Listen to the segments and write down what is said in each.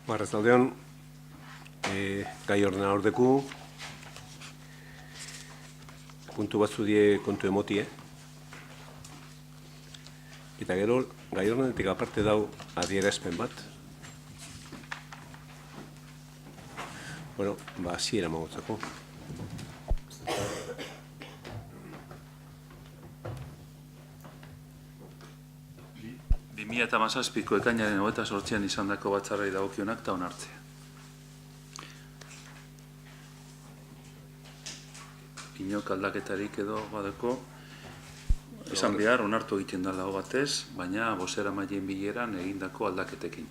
Arratsaldeon, gai ordenaordeku, puntu batzu die kontu emotie. Eta gero, gai ordenetik aparte dau adierazpen bat. Bueno, hasiera emangotzako. 2017ko ekainaren 28an izandako batzarrei dagokionak eta onartzea. Inok aldaketarik edo badeko, esan behar onartu egiten da lago batez, baina bozeramaileen bileran egindako aldaketekin.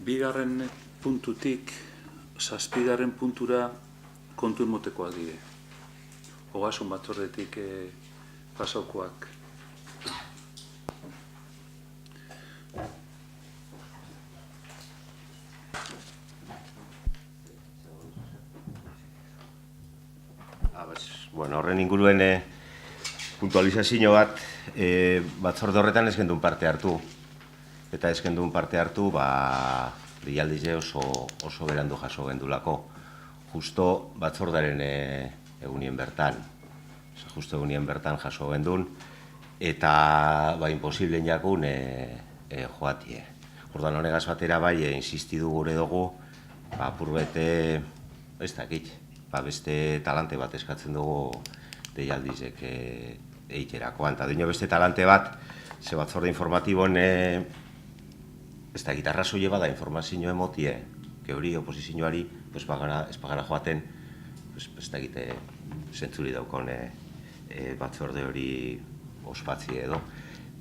Bigarren puntutik, 7. puntura kontu motekoak dire. Ogasun batzordetik pasokoak. Bueno, horren inguruen puntualizazio bat, batzorde horretan ez gendun parte hartu. Eta ez gendun parte hartu, deialdize oso berandu jaso gendulako. Justo batzordaren egunien bertan. Justo egunien bertan jaso gendun. Eta imposiblen jakun joatie. Ordan honegaz batera insistidu gure dugu, apurbete, ez dakit, beste talante bat eskatzen dugu deialdizek eiterakoan. Eta duño beste talante bat, ze batzorde informatiboen ez da gitarra soile bada informazio emotie, geuri oposizioari ez bagara joaten, ez da gite zentzuri daukon batzorde hori ospatzi edo.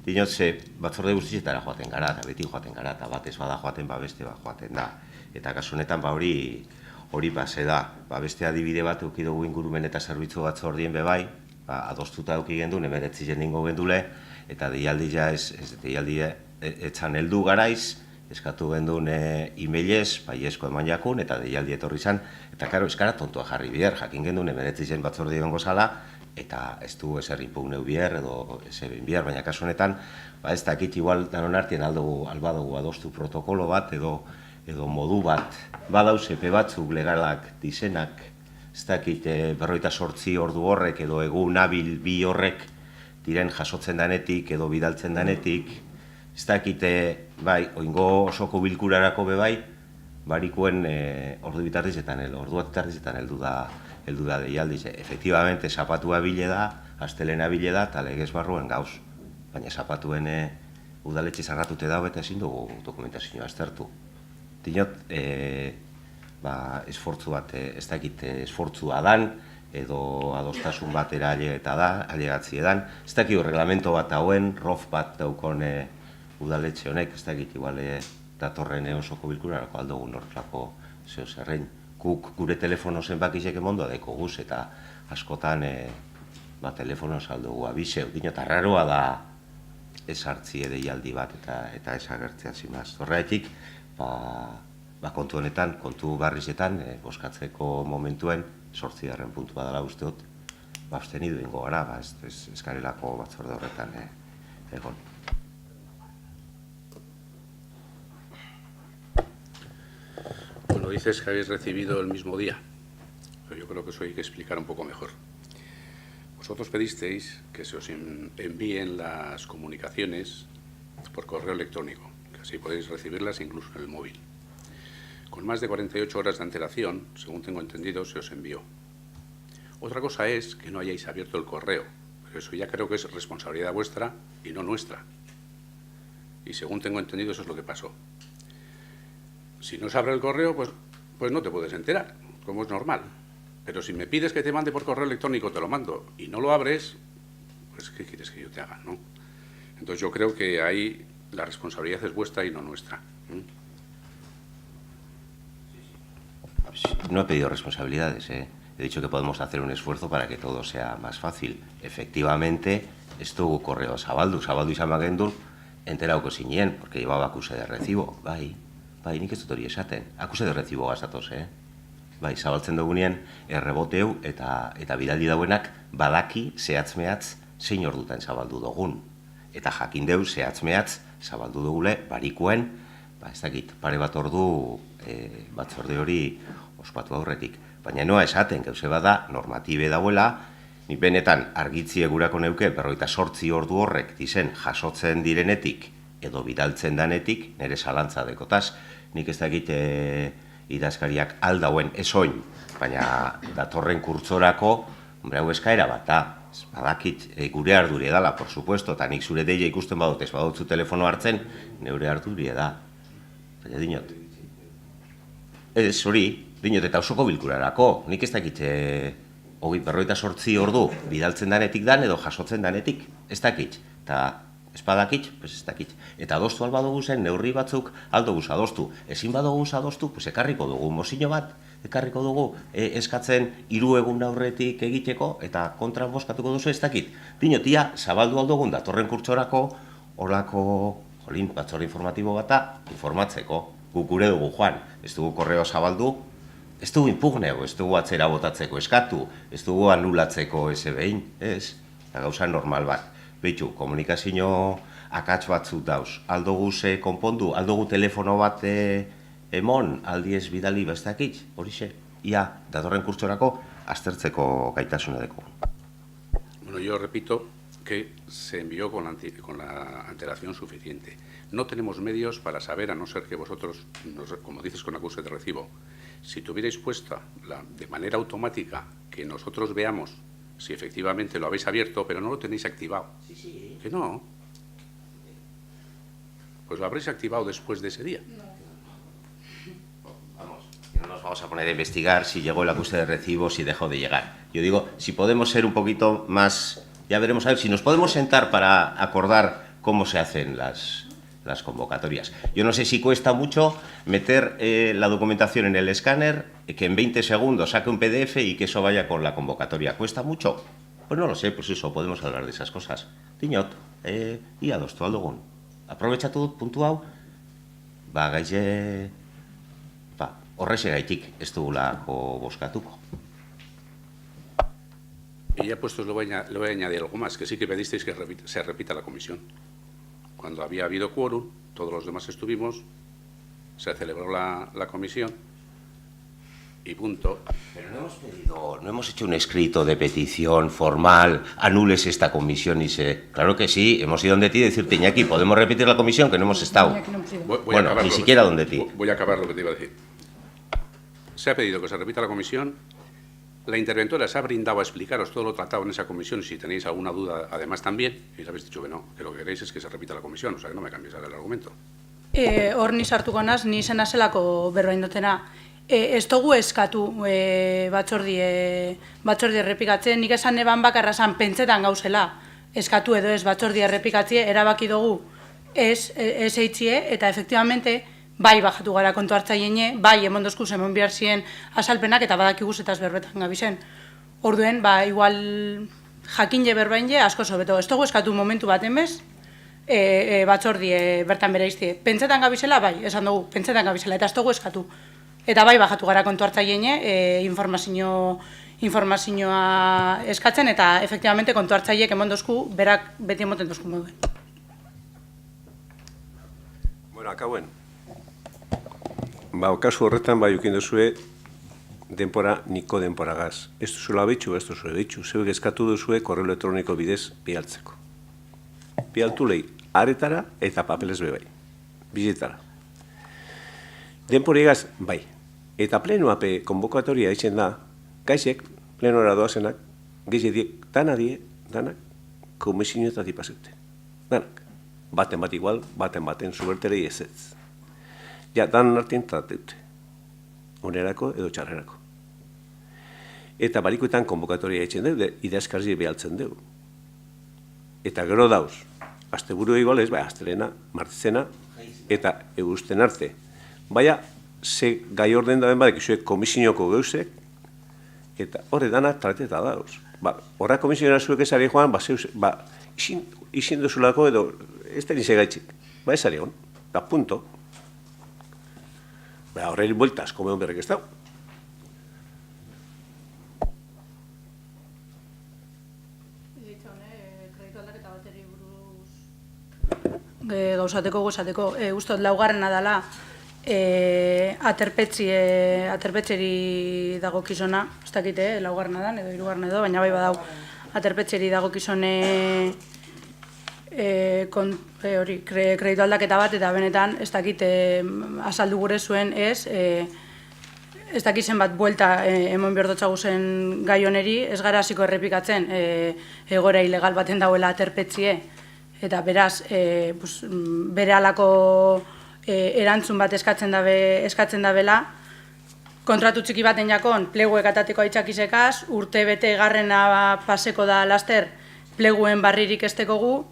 Dinotze, batzorde guztietara joaten gara, eta beti joaten gara, eta bat ez bada joaten, beste bat joaten da. Eta kasu honetan hori base da. Beste adibide bat eukidugu ingurumen eta zerbitzu batzordien bebai, adostuta euki gendun, 19 ningo gendule, eta deialdia etzan heldu garaiz, eskatu gendun e-mailez, baiezko eman jakun, eta deialdi etorri izan, eta karo, eskara tontua jarri biher, jakin gendun 19 batzorde gongo zala, eta ez du eser inpugneu biher, edo eser biher, baina kasu honetan, ez dakit igual danon artien albadugu adostu protokolo bat, edo modu bat, badauz epe batzuk legalak dizenak, ez dakit 48 ordu horrek, edo egun nabil bi horrek, diren jasotzen danetik edo bidaltzen danetik, ez dakite, oingo osoko bilkurarako bebai, barikuen ordu bitarrizetan heldu da deialdiz. Efektibamente, zapatua bile da, astelena bile da, eta legez barruen gauz. Baina zapatuen udaletxe zarratute dago eta ezin dugu dokumentazioa aztertu. Dinot, esfortzu bat, ez dakite esfortzua dan, edo adostasun batera alegatzi edan. Ez dakit reglamento bat hauen, rof bat daukon udaletxe honek, ez dakit igual datorren osoko bilkurarako aldogun horrelako zeo zerrein. Guk gure telefono zenbakizek emondoa daiko guz, eta askotan telefono saldugu abizeu. Dinot, arraroa da ez hartzi edeialdi bat eta ez agertzea zinaz. Horretik, kontu honetan, kontu barrizetan, boskatzeko momentuen, 8. puntua dela usteot, abstenidu ingo gara, ez garelako batzorde horretan egon. Bueno, dices que habéis recibido el mismo día, pero yo creo que eso hay que explicar un poco mejor. Vosotros pedisteis que se os envíen las comunicaciones por correo electrónico, que así podéis recibirlas incluso en el móvil. Con más de 48 horas de antelación, según tengo entendido, se os envió. Otra cosa es que no hayáis abierto el correo, pero eso ya creo que es responsabilidad vuestra y no nuestra. Y según tengo entendido, eso es lo que pasó. Si no se abre el correo, pues no te puedes enterar, como es normal. Pero si me pides que te mande por correo electrónico, te lo mando, y no lo abres, pues ¿qué quieres que yo te haga, no? Entonces yo creo que ahí la responsabilidad es vuestra y no nuestra. No he pedido responsabilidades, He dicho que podemos hacer un esfuerzo para que todo sea más fácil. Efectivamente, estuvo correo Zabaldu izan bagendun, enterauko zinen, porque llevaba acuse de recibo. Nik ez dut hori esaten. Acuse de recibo gazatoz, bai, zabaltzen dugunean, erreboteu eta bidaldi dauenak badaki zehatz-mehatz zein ordutan zabaldu dugun. Eta jakin deu zehatz-mehatz zabaldu dugule barikuen, ez dakit, pare bat ordu batzorde hori ospatu aurretik. Baina noa esaten, gauze bada, normatibe dauela, ni benetan argitzie gurako neuke 48 ordu horrek dizen jasotzen direnetik edo bidaltzen danetik, nire zalantza dekotaz, nik ez dakit idazkariak aldauen esoin, baina datorren kurtzorako, hau eskaera bat, badakit gure arduri edala, por supuesto, eta nik zure deia ikusten badut, ez badutzu telefono hartzen, neure arduri eda. Baina dinot. Ez, hori, dinot, eta osoko bilkurarako, nik ez dakit 48 ordu bidaltzen danetik dan edo jasotzen danetik, ez dakit. Eta ez badakit, ez dakit. Eta adostu albadugu zen, neurri batzuk aldoguz adostu. Ezin badoguz adostu, ekarriko dugu mozino bat, ekarriko dugu eskatzen 3 egun aurretik egiteko, eta kontra boskatuko duzu ez dakit. Dinotia, zabaldu aldogun datorren kurtsorako, horako batzorde informatibo bata, informatzeko. Guk gure dugu joan, ez dugu korreo zabaldu, ez dugu inpugneo, ez dugu atzera botatzeko eskatu, ez dugu anulatzeko ez behin, ez? Eta gauza normal bat. Beitu, komunikazio akats batzuk dauz, aldogu ze konpondu, aldogu telefono bat emon, aldiez bidali bestakit, horixe, ia, datorren kurtsorako, aztertzeko gaitasuna deko. Bueno, yo repito que se envió con la antelación suficiente. No tenemos medios para saber, a no ser que vosotros, como dices con acuse de recibo, si tuvierais puesta de manera automática que nosotros veamos si efectivamente lo habéis abierto, pero no lo tenéis activado. Sí. ¿Que no? Pues lo habréis activado después de ese día. Vamos, que no nos vamos a poner a investigar si llegó el acuse de recibo, si dejó de llegar. Yo digo, si podemos ser un poquito más... Ya veremos a ver si nos podemos sentar para acordar cómo se hacen las convocatorias. Yo no sé si cuesta mucho meter la documentación en el escáner, que en 20 segundos saque un PDF y que eso vaya con la convocatoria. ¿Cuesta mucho? Pues no lo sé, pues eso, podemos hablar de esas cosas. Dinot, ia adostu aldugun. Aprobetxatu dut puntu hau, gaize, horrexegaitik ez dugulako boskatuko. Y ya puestos le voy a añadir algo más, que sí que pedisteis que se repita la comisión. Cuando había habido quórum, todos los demás estuvimos, se celebró la comisión y punto. Pero no hemos pedido, no hemos hecho un escrito de petición formal, anules esta comisión y se... Claro que sí, hemos ido donde ti y decirte, Iñaki, ¿podemos repetir la comisión? Que no hemos estado. Bueno, ni siquiera donde ti. Voy a acabar lo que te iba a decir. Se ha pedido que se repita la comisión. La interventora se ha brindado a explicaros todo lo tratado en esa comisión, si tenéis alguna duda, además también, y le habéis dicho que no, que lo que queréis es que se repita la comisión, o sea, que no me cambies el argumento. Hor ni sartuko naz, ni izena zelako berbain dutena. Ez dugu eskatu batzordi errepikatzen, nik esan eban bakarra zan pentsetan gauzela, eskatu edo ez batzordi errepikatzie, erabaki dugu ez eitzie, eta efectivamente, bai bajatu gara kontu hartzaiene, bai emondozkuz emon behar ziren asalpenak eta badakiguz eta berbetan gabizen. Orduen, igual jakinje berbainje asko sobeto. Ez dugu eskatu momentu bat emez, batzordi bertan bere iztie. Pentsetan gabizela, bai, esan dugu, pentsetan gabizela, eta ez dugu eskatu. Eta bai bajatu gara kontu hartzaiene, informazioa eskatzen, eta efectivamente kontu hartzaiek emondozku, berak beti emoten dozku moduen. Bueno, akauen. Kasu horretan, ukin duzue, denpora, niko denporagaz. Ez duzula bitxu, ez duzule bitxu. Zeuek eskatu duzue korreo elektroniko bidez bialtzeko. Bialtu lehi, aretara eta papeles bebai. Bizetara. Denporagaz, bai. Eta plenoape konbokatoria izen da, gaizek, plenora doazenak, geizediek, danak, komisioetatik pasute. Danak. Baten bat igual, baten zuberterei ezetz. Ja, dan artien trateute. Onerako edo txarrerako. Eta barikoetan konbokatoria eitzen dugu, idazkarzi behaltzen dugu. Eta gero dauz, asteburu igualez, astelena, martzena, eta egusten arte. Baina, ze gai orden daben badek, izuek komisinioko geuzek, eta horre dana trateta dauz. Horra komisioera zuek esari joan, izin duzulako edo, ez da nize gaitxik. Esari hon, eta punto. Horrein bueltaz, komeon berrek ez dago. gauzateko gozateko. Ustot, laugarrena dela, aterpetxeri dago kizona, ez dakit, laugarrena dan, edo hirugarrena edo, baina bai badau aterpetxeri dago kizone kreditu aldaketa bat, eta benetan, ez dakit, azaldu gure zuen ez dakitzen bat buelta emon behordotxagu zen gai honeri, ez gara hasiko errepikatzen egoera ilegal baten dauela aterpetxie, eta beraz, bere halako erantzun bat eskatzen dabela, kontratu txiki baten jakon, pleguek atateko aitzakizekaz, urte bete garrena paseko da laster pleguen barririk estekogu,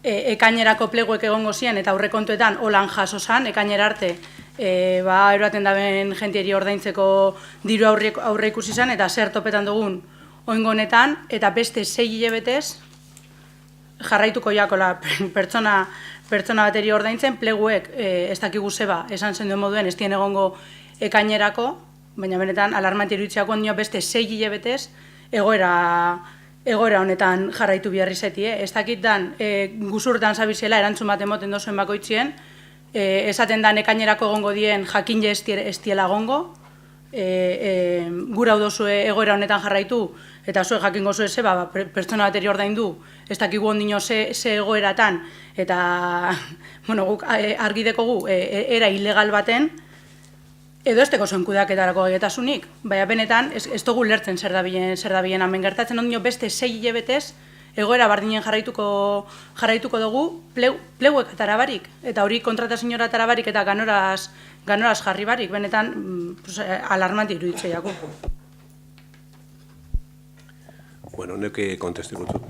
ekainerako pleguek egongo ziren eta aurrekontuetan holan jaso zan, ekainera arte eroaten daben jentieri ordaintzeko diru aurre ikusi zan, eta zer topetan dugun oingo honetan, eta beste 6 hilabetez jarraituko jakola pertsona bateri ordaintzen, pleguek ez dakigu zeba, esan zen duen moduen, ez dien egongo ekainerako, baina benetan alarmanti iruditzeako dio beste 6 hilabetez egoera honetan jarraitu biharri zeti. Ez dakit dan, guzurretan zabizela erantzun bat emoten dozuen bakoitzien, esaten dan ekainerako egongo dien jakin ez diela egongo, gura hau dozue egoera honetan jarraitu, eta zuen jakingo zuen zeba, pertsona bateri ordaindu, ez dakigu ondino ze egoeratan, eta guk argi dekogu era ilegal baten, edo ez teko zuen kudeaketarako gaietasunik, baina benetan ez dugu lertzen zer da bilen hemen gertatzen ondino beste 6 hilabetez egoera bardinen jarraituko dugu pleguek atarabarik, eta hori kontratazioa atarabarik eta ganoraz jarri barik, benetan alarmanti iruditzea jako. Bueno, neuke kontestu gutut.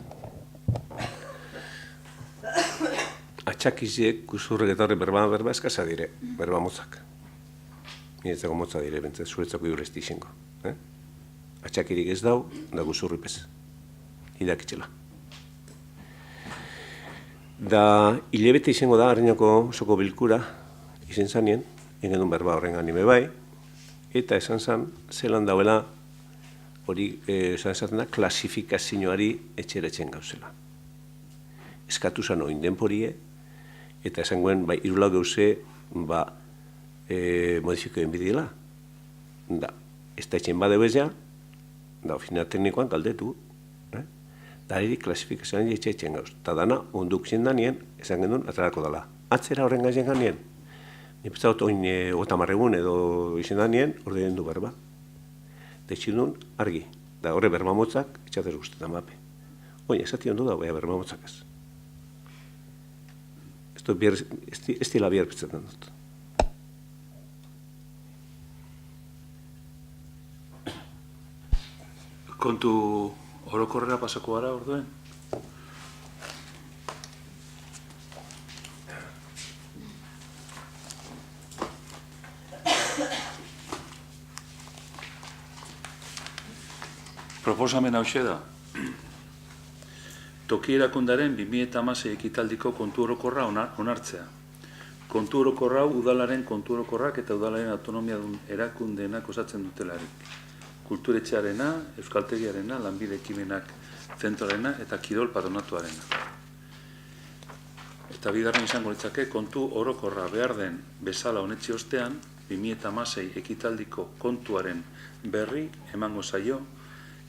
Atxakiziek guzurrek eta horri berba eskaza dire, berba motzak. Niretzako motza dire, bentzat, zuretzako jurezti izango. Atxakirik ez dau, da guzurri pez. Idakitxela. Da, hilebete izango da, harrinako soko bilkura, izen zanien, egin berba horren anime bai, eta esan zan, zelan dauela, hori, esan zaten da, klasifikazioari etxeretzen gauzela. Eskatu zan oin denporie, eta esan guen, bai, irulau gauze, modifikoen bidiela. Da, ez da etxen badeu ez ja, da, ofina teknikoan galdetu, da, eri klasifikazioan etxeretzen gauz. Eta dana, onduk zendanien, esan genuen, atarako dela. Atzera horren gazen ganien, nipetzaut oin otamarregun edo izendanien, orde den du berba. Detxilun argi, da horre berba motzak, etxatez guztetan bape. Oin, esati ondo da, berba motzak ez. Ez dila bihar petzaten dut. Kontu orokorrera pasako gara orduen? Proposamen hauxe da. Toki erakundaren 2016 ekitaldiko kontu orokorra onartzea. Kontu orokorra udalaren kontu orokorrak eta udalaren autonomia erakundeenak osatzen dutelarik. Kulturetxearena, euskaltegiarena, lanbide ekimenak zentroarena eta kirol patronatuarena. Eta bigarren izango litzake, kontu orokorra behar den bezala honetxe ostean, 2016 ekitaldiko kontuaren berri emango zaio,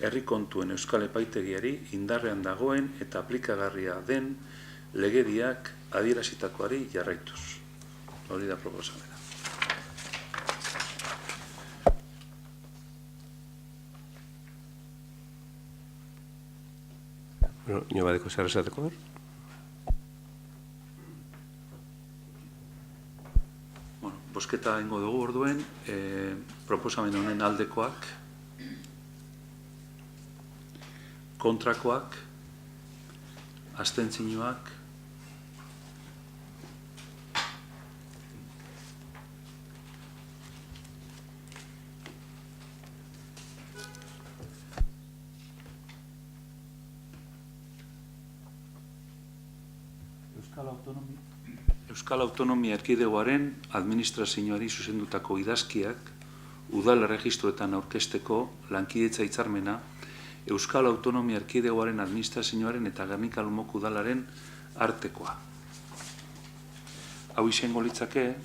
herri kontuen euskal epaitegiari indarrean dagoen eta aplikagarria den legediak adierazitakoari jarraituz. Hori da proposamena. Bueno, nio badeko zer esateko hor? Bueno, bosketa ingo dugu orduen, proposamen honen aldekoak, kontrakoak, abstentzioak, Euskal Autonomia Erkidegoaren administrazioari zuzendutako idazkiak udal erregistroetan aurkezteko lankidetza hitzarmena Euskal Autonomia Erkidegoaren administrazioaren eta Gernika-Lumoko udalaren artekoa. hau izango litzake,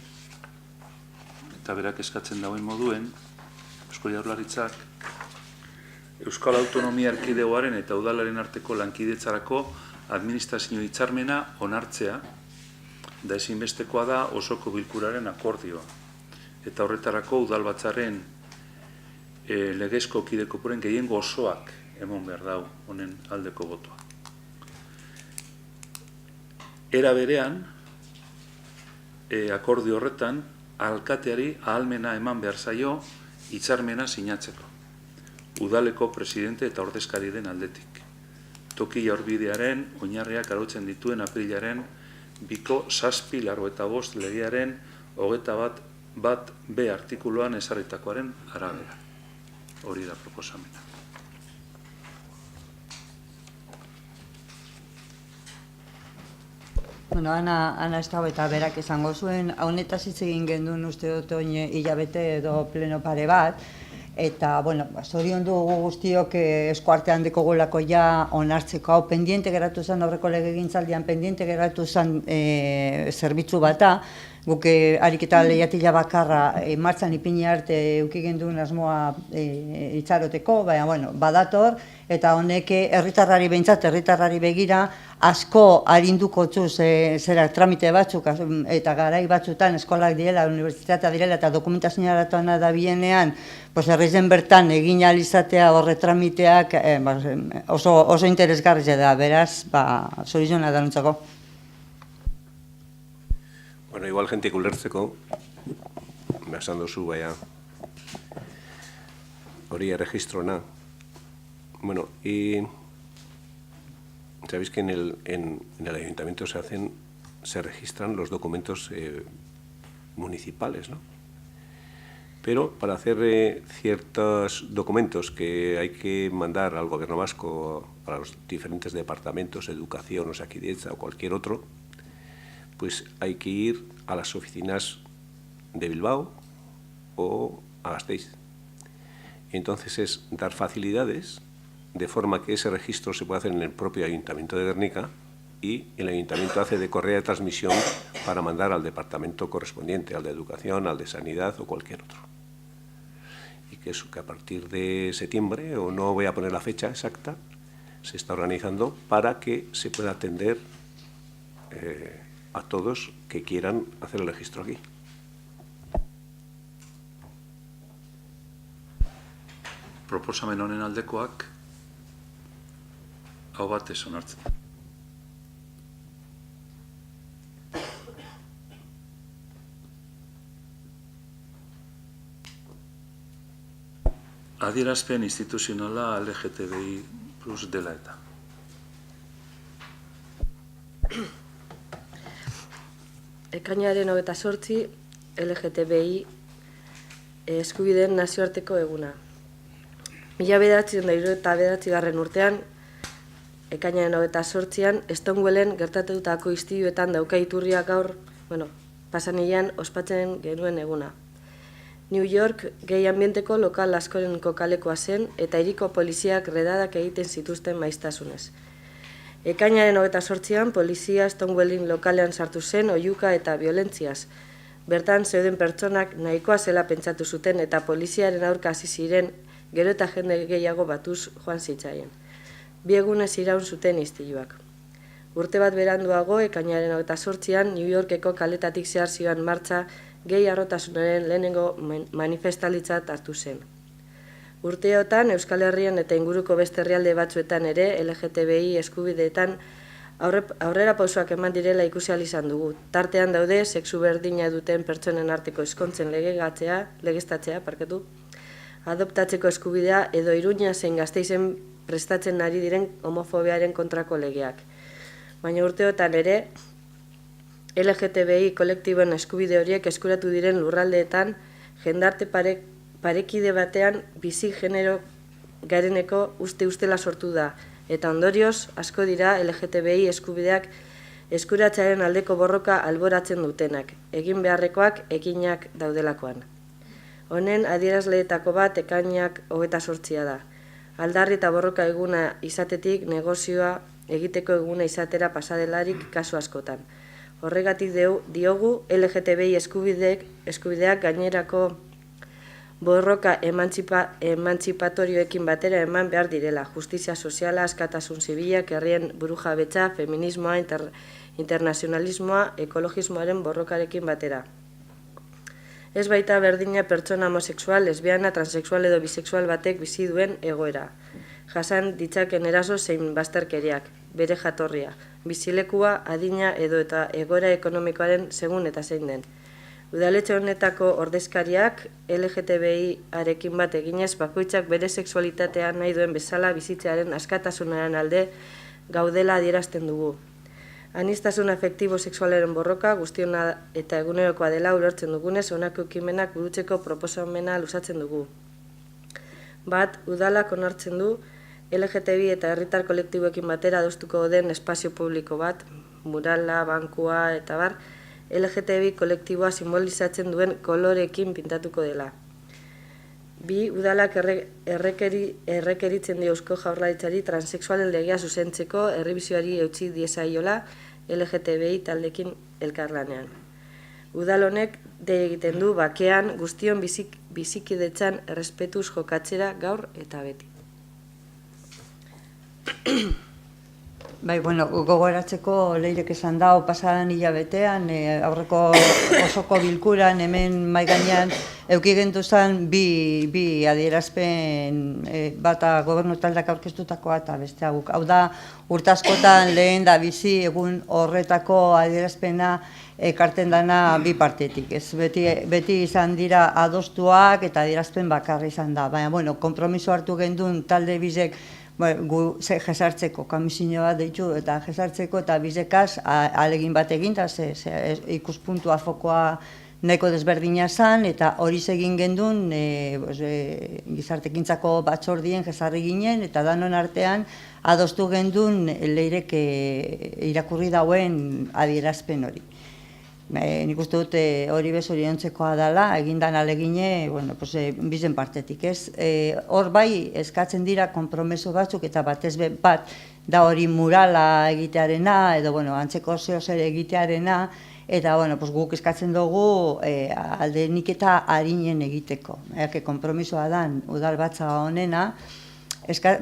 eta berak eskatzen dauen moduen, Eusko Jaurlaritzak Euskal Autonomia Erkidegoaren eta udalaren arteko lankidetzarako administrazio hitzarmena onartzea, da ezinbestekoa da osoko bilkuraren akordioa. Eta horretarako udalbatzaren legezko kide kopuruaren gehiengo osoak emon behar dau honen aldeko botoa. Era berean, akordio horretan, alkateari ahalmena eman behar zaio hitzarmena sinatzeko. Udaleko presidente eta ordezkari den aldetik. Toki jaurbidearen oinarriak arautzen dituen aprilaren 2.785 legearen 21.1b artikuluan ezarritakoaren arabera. Hori da proposamena. Bueno, Ana ez dago eta berak esango zuen, honetaz hitz egin genduen uste dut hilabete edo pleno pare bat, eta, bueno, zorion dugu guztiok eskuartean dekogulako ja onartzeko hau pendiente geratu zen, aurreko legegintzaldian pendiente geratu zen zerbitzu bata, guk ariketa lehiatila bakarra martxan ipini arte eukigen duen asmoa itxaroteko, baina, bueno, badator, eta honek herritarrari behintzat, herritarrari begira, asko arinduko txuz zera tramite batzuk, eta garai batzutan eskolak direla, unibertsitatea direla, eta dokumentazioa da bienean, errezen bertan egin alizatea horre tramiteak oso interesgarria da, beraz, zoriziona da nuntzako. Bueno, igual jentik ulertzeko, esan duzu, baina, hori erregistrona. Bueno, y sabéis que en el ayuntamiento se registran los documentos municipales, ¿no? Pero para hacer ciertos documentos que hay que mandar al gobierno vasco, para los diferentes departamentos, educación, Osakidetza o cualquier otro, pues hay que ir a las oficinas de Bilbao o a Gasteiz. Entonces es dar facilidades de forma que ese registro se puede hacer en el propio Ayuntamiento de Guernica y el Ayuntamiento hace de correa de transmisión para mandar al departamento correspondiente, al de Educación, al de Sanidad o cualquier otro. Y que eso que a partir de septiembre, o no voy a poner la fecha exacta, se está organizando para que se pueda atender a todos que quieran hacer el registro aquí. Proposamen honen aldekoak hau batez onartzen. Adierazpen instituzionala LGTBI plus dela eta. Ekainaren 28 LGTBI eskubideen nazioarteko eguna. 1999 urtean, ekainaren 28an, Stonewallen gertatutako istiluetan dauka iturriak gaur, pasaneian ospatzen genuen eguna. New York gehi ambienteko lokal askoren kokalekoa zen eta hiriko poliziak redadak egiten zituzten maiztasunez. Ekainaren 28an, polizia Stonewallen lokalean sartu zen oihuka eta violentziaz. Bertan zeuden pertsonak nahikoa zela pentsatu zuten eta poliziaren aurka hasi ziren gero eta jende gehiago batuz joan zitzaien. 2 egunez iraun zuten istiluak. Urte bat beranduago, ekainaren 28an, New Yorkeko kaletatik zehar zioan martxa gehi harrotasunaren lehenengo manifestalitzat hartu zen. Urteotan, Euskal Herrian eta inguruko beste herrialde batzuetan ere, LGTBI eskubideetan aurrera pausoak eman direla ikusi ahal izan dugu. Tartean daude, sexu berdina duten pertsonen arteko ezkontzen legeztatzea, adoptatzeko eskubidea edo Iruña zein Gasteizen prestatzen ari diren homofobiaren kontrako legeak. Baina urteotan ere, LGTBI kolektiboen eskubide horiek eskuratu diren lurraldeetan jendarte parekide batean bizi genero gareneko ustela sortu da, eta ondorioz asko dira LGTBI eskubideak eskuratzearen aldeko borroka alboratzen dutenak, egin beharrekoak ekinak daudelakoan. Honen adierazleetako bat ekainak 28 da. Aldarri eta borroka eguna izatetik negozioa egiteko eguna izatera pasadelarik kasu askotan. Horregatik diogu LGTBI eskubideak gainerako borroka emantzipatorioekin batera eman behar direla, justizia soziala, askatasun zibilak, herrien burujabetza, feminismoa, internazionalismoa, ekologismoaren borrokarekin batera. Ez baita berdina pertsona homosexual, lesbiana, transexual edo bisexual batek bizi duen egoera. Jasan ditzaken eraso zein bazterkeriak, bere jatorria, bizilekua, adina edo eta egoera ekonomikoaren segun eta zein den. Udaletxe honetako ordezkariak LGTBI-arekin bat eginez bakoitzak bere sexualitatea nahi duen bezala bizitzearen askatasunaren alde gaudela adierazten dugu. Aniztasun afektibo sexualaren borroka guztiona eta egunerokoa dela ulertzen dugunez honako ekimenak burutzeko proposamena luzatzen dugu. Bat, udalak onartzen du LGTBI eta herritar kolektiboekin batera adostuko den espazio publiko bat, murala, bankua eta bar, LGTBI kolektiboa simbolizatzen duen koloreekin pintatuko dela. Bi, udalak errekeritzen dio Eusko Jaurlaritzari transexualen legea zuzentzeko errebizioari eutsi diezaiola LGTBI taldekin elkarlanean. Udal honek egiten du bakean guztion bizikidetzan errespetuz jokatzera gaur eta beti. Bai, bueno, gogoratzeko Leirek esan dau pasadan hilabetean, aurreko osoko bilkuran hemen mahai gainean eduki gentuzan bi adierazpen bata gobernu taldeak aurkeztutakoa eta bestea guk. Hau da, urtaskotan lehen da bizi egun horretako adierazpena ekarten dana bi partetik. Ez beti izan dira adostuak eta adierazpen bakarra izan da. Baina, bueno, konpromiso hartu gendun talde bizek gu jesartzeko komisio bat deitu eta jesartzeko eta bizekaz alegin bat egin eta ikuspuntua fokoa nahiko desberdina zen eta hori egin gendun gizartekintzako batzordien jesarri ginen eta danon artean adostu gendun Leirek irakurri dauen adierazpen hori. Nik uste dut hori bez oriontzekoa dela, egindan alegine, bizen partetik, ez? Hor bai, eskatzen dira konpromeso batzuk eta batez bat da hori murala egitearena, edo antzeko zehozer egitearena, eta guk eskatzen dugu aldenik eta harinen egiteko. Konpromisoa dan udal batza honena,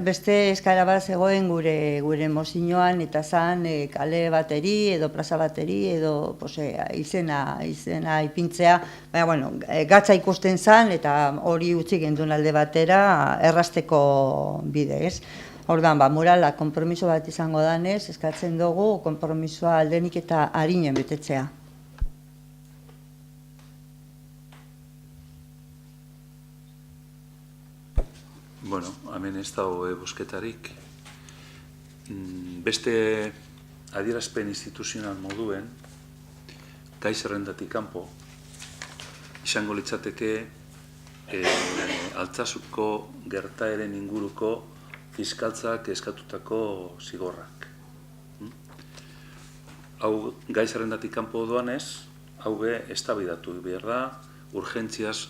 beste eskara bat zegoen gure mozinoan eta zan kale bateri edo plaza bateri edo izena ipintzea, baina gatza ikusten zan eta hori utzi gendun alde batera errasteko bide, ez? Ordan, murala konpromiso bat izango danez, eskatzen dugu konpromisoa aldenik eta harinen betetzea. Bueno, hemen ez dago bosketarik. Beste adierazpen instituzional moduen, gai zerrendatik kanpo, izango litzateke Altsasuko gertaeren inguruko fiskaltzak eskatutako zigorrak. Hau gai zerrendatik kanpo doanez, hau eztabaidatu behar da urgentziaz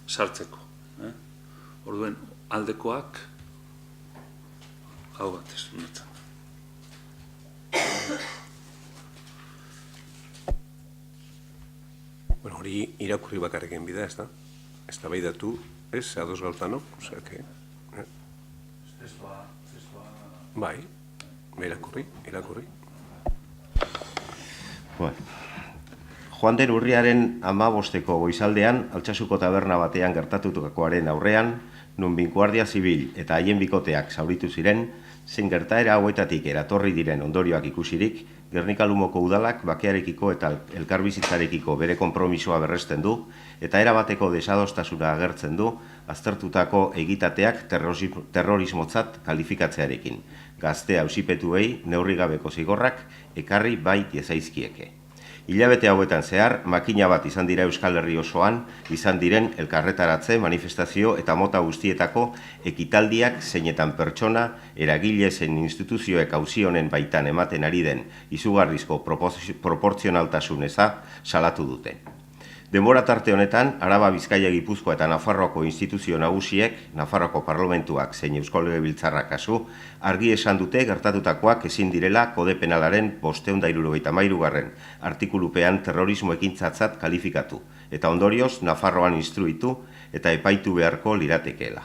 sartzeko. Orduen, aldekoak, hau batez, notzen. Hori irakurri bakarrekin bida, ez da? Ez da baidatu, ez, ados gautanok, osea, bai, irakurri. Joan den urriaren 15ko goizaldean, Altsasuko taberna batean gertatutakoaren aurrean, nun Guardia Zibil eta haien bikoteak zauritu ziren, zen gertaera hauetatik eratorri diren ondorioak ikusirik, Gernika-Lumoko udalak bakearekiko eta elkarbizitzarekiko bere konpromisoa berresten du, eta erabateko desadostasuna agertzen du, aztertutako egitateak terrorismotzat kalifikatzearekin. Gazte auzipetuei neurri gabeko zigorrak ekarri bai diezaizkieke. Hilabete hauetan zehar, makina bat izan dira Euskal Herri osoan, izan diren elkarretaratze, manifestazio eta mota guztietako ekitaldiak zeinetan pertsona, eragile zein instituzioek auzi honen baitan ematen ari den izugarrizko proportzionaltasun eza salatu dute. Denbora tarte honetan, Araba, Bizkaia, Gipuzkoa eta Nafarroako instituzio nagusiek, Nafarroako parlamentuak zein Eusko Legebiltzarrak kasu, argi esan dute gertatutakoak ezin direla kode penalaren 573. Artikulupean terrorismo ekintzatzat kalifikatu, eta ondorioz Nafarroan instruitu eta epaitu beharko liratekeela.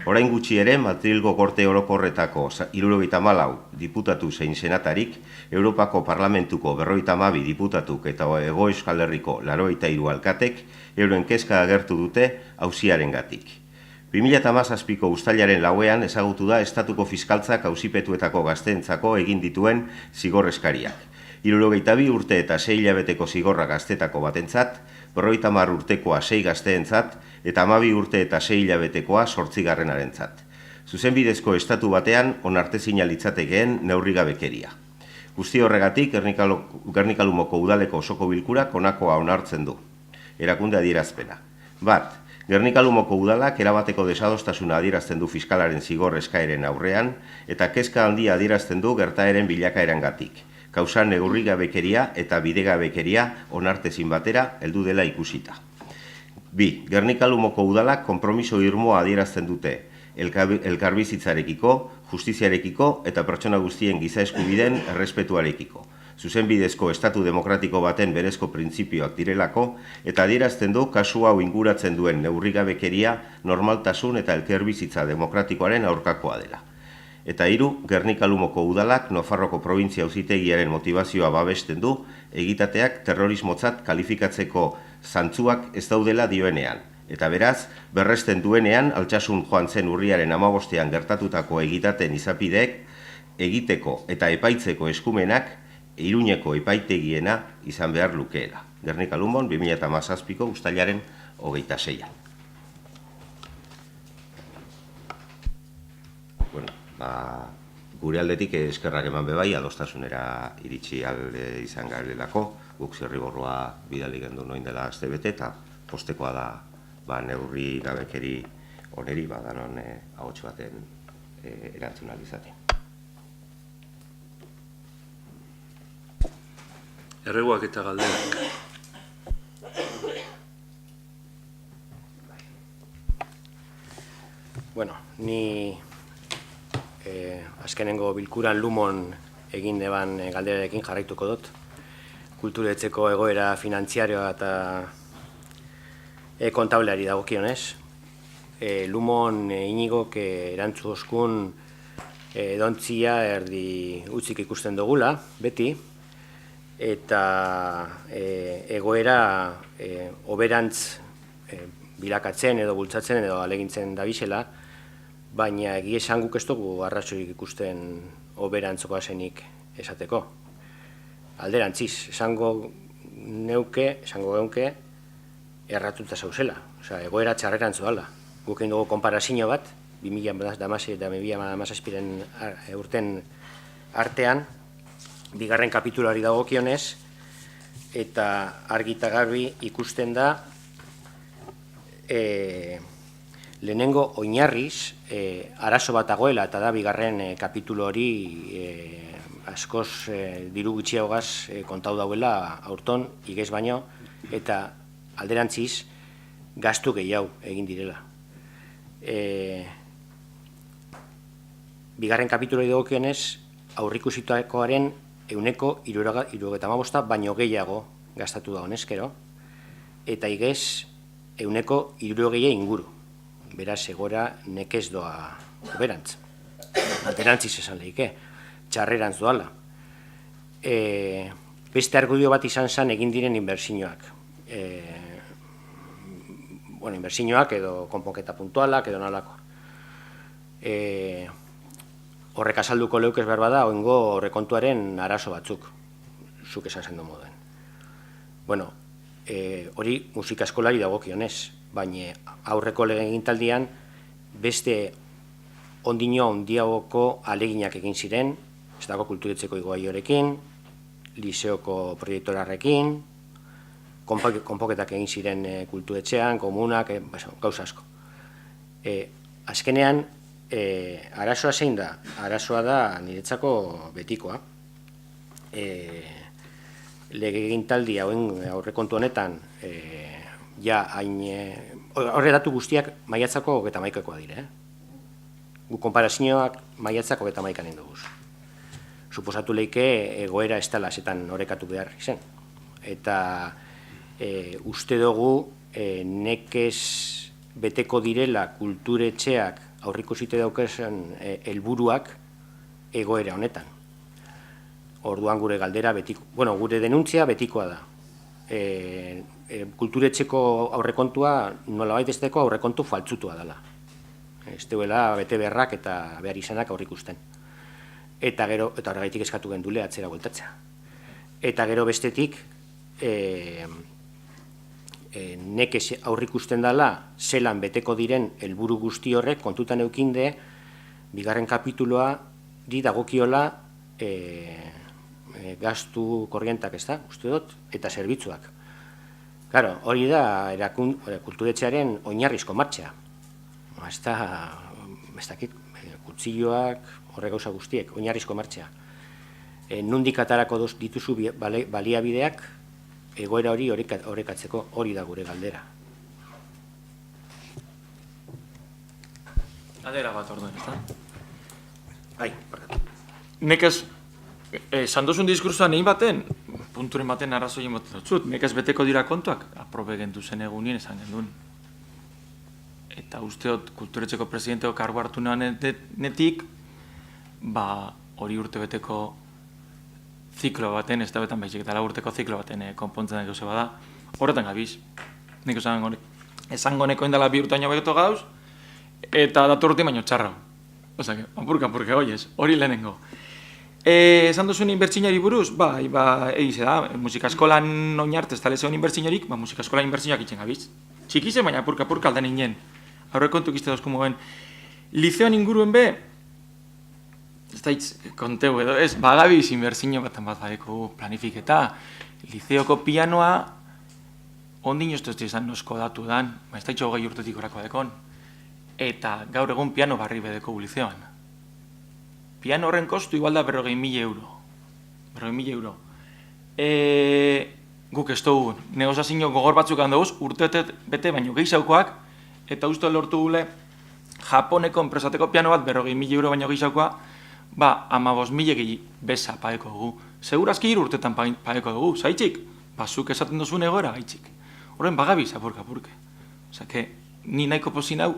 Orain gutxi ere, Madrilgo Gorte Orokorretako 74 diputatu zein senatarik, Europako Parlamentuko 52 diputatuk eta Hego Euskal Herriko 83 alkatek euren kezka agertu dute auziarengatik. 2017ko uztailaren 4ean ezagutu da Estatuko Fiskaltzak auzipetuetako gazteentzako egin dituen zigor eskariak. 72 urte eta 6 hilabeteko zigorra gaztetako batentzat, 50 urtekoa 6 gazteentzat, eta 12 urte eta 6 hilabetekoa 8-garenarentzat. Zuzenbidezko estatu batean onartezina litzatekeen neurrigabekeria. Guzti horregatik, Gernikalumoko udaleko osoko bilkurak honakoa onartzen du. Erakunde adierazpena. Bat, Gernikalumoko udalak erabateko desadostasuna adierazten du fiskalaren zigor eskaeren aurrean, eta kezka handia adierazten du gertaeren bilakaerangatik. Kausa neurrigabekeria eta bidegabekeria onartezin batera heldu dela ikusita. Bi, Gernikalumoko udalak konpromiso irmoa adierazten dute elkarbizitzarekiko, justiziarekiko eta pertsona guztien giza eskubideen errespetuarekiko. Zuzenbidezko estatu demokratiko baten berezko printzipioak direlako eta adierazten du kasu hau inguratzen duen neurrigabekeria normaltasun eta elkarbizitza demokratikoaren aurkakoa dela. Eta 3, Gernikalumoko udalak Nafarroko provintzia auzitegiaren motivazioa babesten du egitateak terrorismotzat kalifikatzeko zantzuak ez daudela dioenean. Eta beraz, berresten duenean Altsasun joan zen urriaren 15ean gertatutako egitateen izapideek egiteko eta epaitzeko eskumenak Iruñeko epaitegiena izan behar lukeela. Gernikalumon 2017ko uztailaren 26ean. Gure aldetik eskerrak eman bebai, adostasunera iritsi alde izan garelako, guk zirriborroa bidali gendu noin dela azte bete, eta postekoa da neurri gabekeri oneri, danon ahots baten erantzun alizaten. Erreguak eta galderak. Bueno, ni azkenengo bilkuran Lumon egin deban galderarekin jarraituko dut. Kulturetzeko egoera finantziarioa eta kontableari dagokionez. Lumon Inigok erantzu oskun dontzia erdi utzik ikusten dugula, beti, eta egoera oberantz bilakatzen edo bultzatzen edo alegintzen dabizela, baina egia esan guk ez dugu arrazoik ikusten oberantzoko asenik esateko. Alderantziz, esango geunke erratuta zauzela, egoera txarrerantzu dala. Guk egin dugu konparazio bat, 2016 eta 2017 urten artean, bigarren kapituluari dagokionez, eta argi eta garbi ikusten da lehenengo oinarriz arazo bat dagoela, eta da bigarren kapitulu hori askoz diru gutxiagaz kontau dauela aurton igez baino, eta alderantziz gastu gehiago egin direla. Bigarren kapitulu hori dagokionez, aurrikusitakoaren 75% baino gehiago gastatu da honezkero, eta igez 60% inguru. Beraz, egora nekez doa oberantz. Alderantziz esan lehike, txarrerantz doala. Beste argudio bat izan zen egin diren inbertsioak. Inbertsioak edo konponketa puntualak edo nolako. Horrek azalduko leukez behar bada, oingo horrekontuaren arazo batzuk, zuk esan zendu moduen. Hori musika eskolari dagokionez, baina aurreko legegintaldian beste ondino handiagoko aleginak egin ziren, ez dago kulturetzeko igoaiorekin, liseoko proiektorarrekin, konpoketak egin ziren kulturetxean, komunak, gauza asko. Azkenean, arazoa zein da? Arazoa da niretzako betikoa. Legegintaldi hauen aurrekontu honetan ja hain... Horre datu guztiak maiatzako 31koa dire, Gu konparazioak maiatzako 31an induguz. Suposatu leike egoera ez dela zetan orekatu behar izen. Eta uste dugu nekez beteko direla kulturetxeak aurrikusite daukezen helburuak egoera honetan. Orduan gure galdera betiko, gure denuntzia betikoa da. Kulturetxeko aurrekontua nolabait esteko aurrekontu faltzutua dela. Ez duela bete beharrak eta behar izanak aurrikusten. Eta horregaitik eskatu gendule atzera bueltatzea. Eta gero bestetik, nekez aurrikusten dela zelan beteko diren helburu guzti horrek kontutan eukinde, bigarren kapituloa di dagokiola gastu korrientak, ez da, uste dut, eta zerbitzuak. Claro, hori da kulturetxearen oinarrizko martxea. Ez dakit, kutzilloak, horre gauza guztiek, oinarrizko martxea. Nundik atarako dituzu baliabideak, egoera hori horrekatzeko hori da gure galdera. Galdera bat orduen, ez da? Bai, barkatu. Nekez, sandozun diskursoan egin baten, punturen baten arrazoien bat dutzut, nekez beteko dira kontuak, aprobe gendu zen egunien esan gendun. Eta usteot, kulturetxeko presidenteko kargu hartu netik, hori urtebeteko ziklo baten, ez da betan baizik, eta urteko ziklo baten konpontzen gauze bada, horretan gabiz. Nik esango nekoen dela 2 urte baino beto gauz, eta dator urte baino txarra. Osea, apurka, oiez, hori lehenengo. Esan duzuen inbertsinari buruz, egize da, musika eskolan oinarte ez talezeon inbertsinorik, musika eskolan inbertsioak itzen gabiz. Txikize, baina apurka aldan inen. Aurrekontuk izte dozko mogen. Liceoan inguruen be, ez da hitz konteu edo, ez, bagabiz inbertsio batan bat badeko planifiketa. Liceoko pianoa, ondin ez dut izan nosko datu dan, ez da hitz 20 urtetik orakoa dekon. Eta gaur egun piano barri bedeko liceoan. Piano horren kostu igual da 40.000 euro. 40.000 euro. Guk ez dugu, negozazio gogor batzuk handauz, urte bete baino gehizaukoak, eta uste lortu gule, Japoneko enpresateko piano bat 40.000 euro baino gehizaukoa, 15.000 gehi besa paeko dugu. Segurazki 3 urtetan paeko dugu, zaitxik? Zuk esaten duzun egoera gaitxik. Horren bagabiz, apurka. Osa, ni nahiko pozin hau,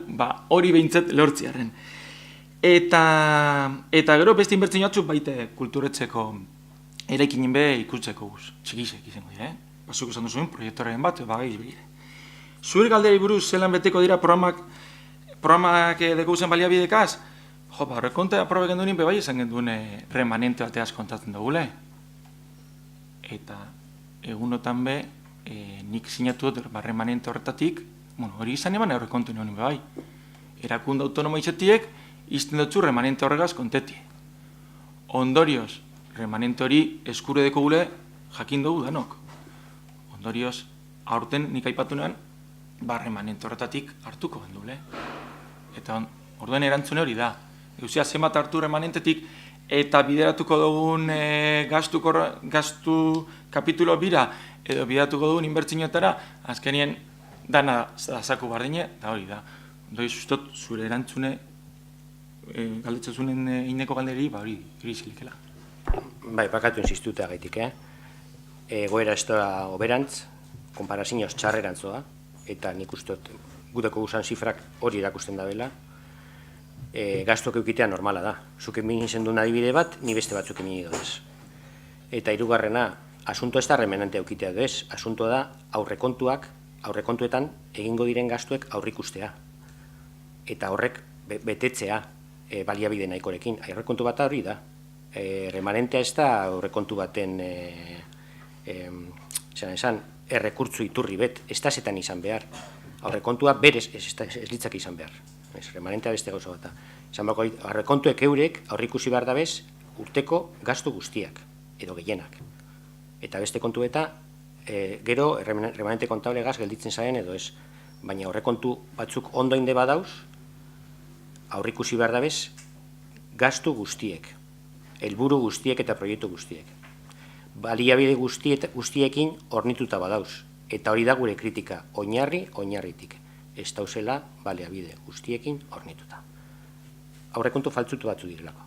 hori behintzet lortziaren. Eta gero beste inbertsio batzuk baite kulturetzeko eraikinen be ikutzeko guz. Txikizek izango dira, Zuk esan duzuen proiektoraren bat, bagaiz begire. Zuer galderi buruz zelan beteko dira programak deko zen baliabidekaz? Horrekonte aprobe genduen bai esan genduen remanente bateaz kontatzen dugule. Eta egunotan be, nik sinatu dut remanente horretatik, hori izan eman horrekonte nuen bai. Erakunde autonomo izatiek, izten dutzu remanente horregaz konteti. Ondorioz, remanente hori eskure deko gule jakin dugu danok. Ondorioz, aurten nik aipatunean, remanente horretatik hartuko gendule. Eta orduen erantzune hori da. Euzia zenbat hartu remanentetik eta bideratuko dugun gastu kapitulo bira edo bideratuko dugun inbertsioetara, azkenien dana zaku bardine, da hori da. Ondorioz, ustot, zure erantzune galdetzazunen ineko galderi, hori zilikela. Bai, bakatu insistuta gaitik, egoera ez da oberantz, konparazioz txarrerantzoa, eta nik ustot guteko guzan zifrak hori erakusten da bela, gastuak eukitea normala da. Zuk emin izen duen adibide bat, ni beste batzuk emin idodez. Eta hirugarrena, asunto ez da remanente eukitea duz, asunto da aurrekontuetan egingo diren gastuek aurrikustea. Eta horrek betetzea baliabide nahikorekin. Aurrekontu bat hori da. Remanentea ez da aurrekontu baten errekurtzu iturri bet, ez da zetan izan behar. Aurrekontua berez ez litzak izan behar. Remanentea beste gauza bat da. Aurrekontuek eurek aurrikusi behar dabez urteko gastu guztiak, edo gehienak. Eta beste kontu eta gero remanente kontable gaz gelditzen zaren edo ez. Baina aurrekontu batzuk ondo inde badauz, aurrikusi behar dabez gastu guztiek, helburu guztiek eta proiektu guztiek. Baliabide guztiekin ornituta badauz. Eta hori da gure kritika, oinarritik. Ez dauzela baliabide guztiekin hornituta. Aurrekontu faltsutu batzu direlako.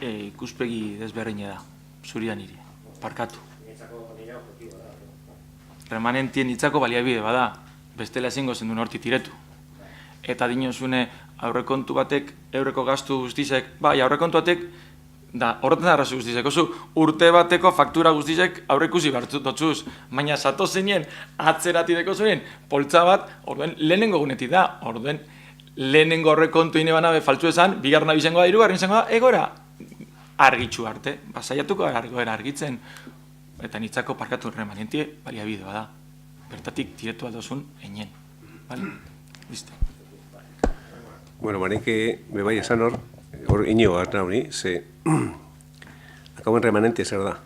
Ikuspegi desberdina da, zuria niri, parkatu. Remanentien hitzako baliabide bada, bestela ezingo zendun horti tiretu. Eta dinozune aurrekontu batek, eureko gastu guztizek, bai, aurrekontu batek, da, horretan arrazu guztizek, oso urte bateko faktura guztizek aurrekusi bartzutotzuz, baina sato zenien atzeratideko zuen, poltsa bat, orduen lehenengo gunetik da, orduen lehenengo aurrekontu ine banabe faltzu esan, bigarna bizengoa da, hirugarren izango da, egora argitxu arte, basaiatuko egoera argitzen, eta nitzako parkatu remanentie baliabidea da, bertatik tiretu aldozun einen, bale? Listo. Bueno, maneke, bebai esan hor inigo gartan hori, ze akauen remanente zer da.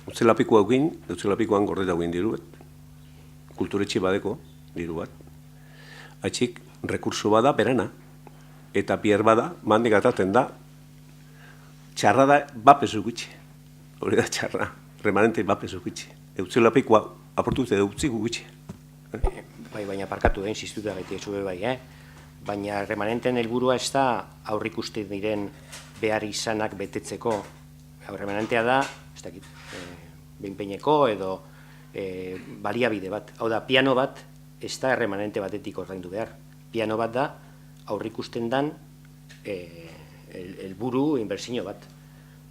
Utzelapiko haukin, utzelapikoan gordeta haukin diru bat, kulturetxe badeko diru bat, atxik rekurso bada berana, eta pier bada, mandik ataten da, txarra da bapezu gutxe, hori da txarra, remanente bapezu gutxe, utzelapikoa aportute dutzi gutxe. Bai, baina parkatu da, insistuta gaitik zube bai, baina remanenten helburua ez da aurrikusten diren behar izanak betetzeko. Remanentea da, ez dakit, behinpeineko edo baliabide bat. Hau da, piano bat ez da remanente batetik ordaindu behar. Piano bat da aurrikusten dan helburu inbertsio bat.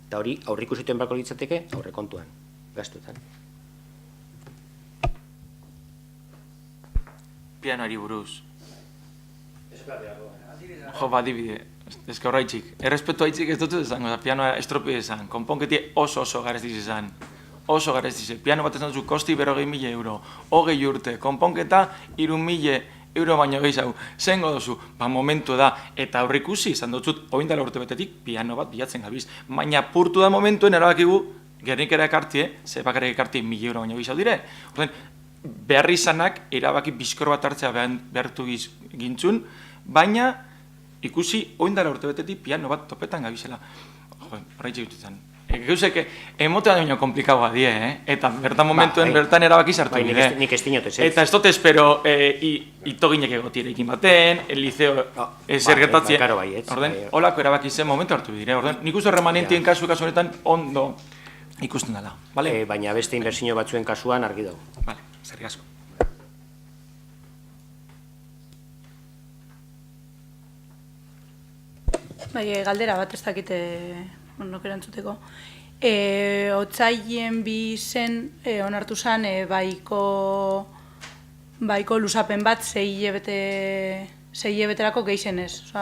Eta hori aurrikusiten barko litzateke aurrekontuan, gastuetan. Pianoari buruz. Jo, adibide, ez que horraitzik. Errespetu haitzik ez dut izango, pianoa estropi izan, konponketi oso garestiz izan. Oso garestiz. Piano bat ezan zu kosti 40.000 euro, 20 urte, konponketa 3.000 euro baino gehiago. Zengo dozu, momentu da, eta aurrikusi izan dutzut, oindala urte betetik, piano bat bilatzen gabiz. Baina purtu da momentuen erabakigu, Gernikera ekartie, zepakera ekartie 1.000 euro baino gehiago dire. Beharri izanak erabaki bizkor bat hartzea behartu gintzun, baina ikusi oindala urte betetik piano bat topetan gabizela. Horreitxe dut izan. Gauzek, emotea da baino komplikagoa die, eta bertan momentuen bertan erabaki sartu dire. Nik ez dinot ez. Eta ez dut espero itoginek egotierekin baten, el liceo zer gertatzea. Orden, holako erabaki zen momentu hartu dire. Orden, nik uste remanentien kasu honetan ondo ikusten dela. Baina beste inbertsio batzuen kasuan argi dago. Vale, zerrik asko. Galdera bat ez dakite nok erantzuteko. Otsaien 2 zen onartu zen baiko luzapen bat 6 hilabeterako geizenez.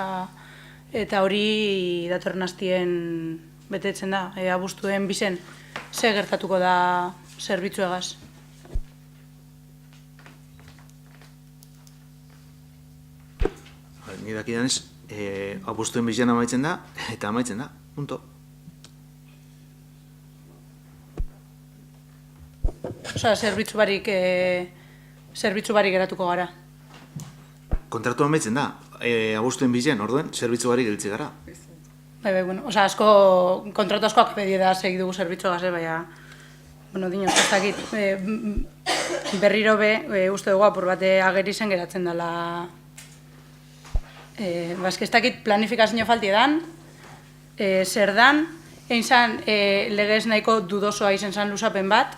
Eta hori datorren hastien betetzen da. Abuztuen 2 zen ze gertatuko da zerbitzuegaz. Ni dakidanez, abuztuen 2 amaitzen da, eta amaitzen da, punto. Zerbitzu barik geratuko gara. Kontratu amaitzen da, abuztuen 2, orduen, zerbitzu barik gelitze gara. Kontratu askoak pedida segi dugu zerbitzu gaz, baina, dinoz, ez dakit, berriro uste dugu apur bate ageri zen geratzen dela. Ez dakit planifikazio falti edan, zer dan, egin zan legez nahiko dudosoa izen zan luzapen bat,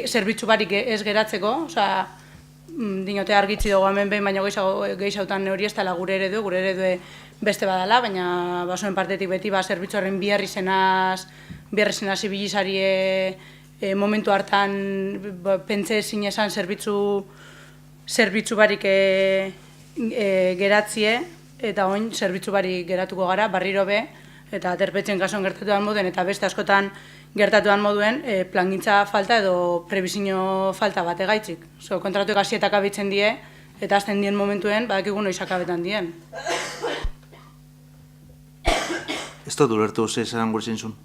zerbitzu barik ez geratzeko, dinote argitzi dugu hemen behin, baina gehizautan hori ez dela gure eredu beste badala, baina basoen partetik beti zerbitzuaren biharri zenaz ibilizari momentu hartan pentsa ezin esan zerbitzu barik geratzie, eta oin zerbitzu barik geratuko gara, barriro be, eta aterpetzen kasuan gertatuan moduen, eta beste askotan gertatuan moduen, plangintza falta edo prebizio falta bat egaitzik. Kontratu egazietak abitzen die, eta azten dien momentuen, badakigu noiz akabetan dien. Ez dut ulertu ze esan gure zintzun?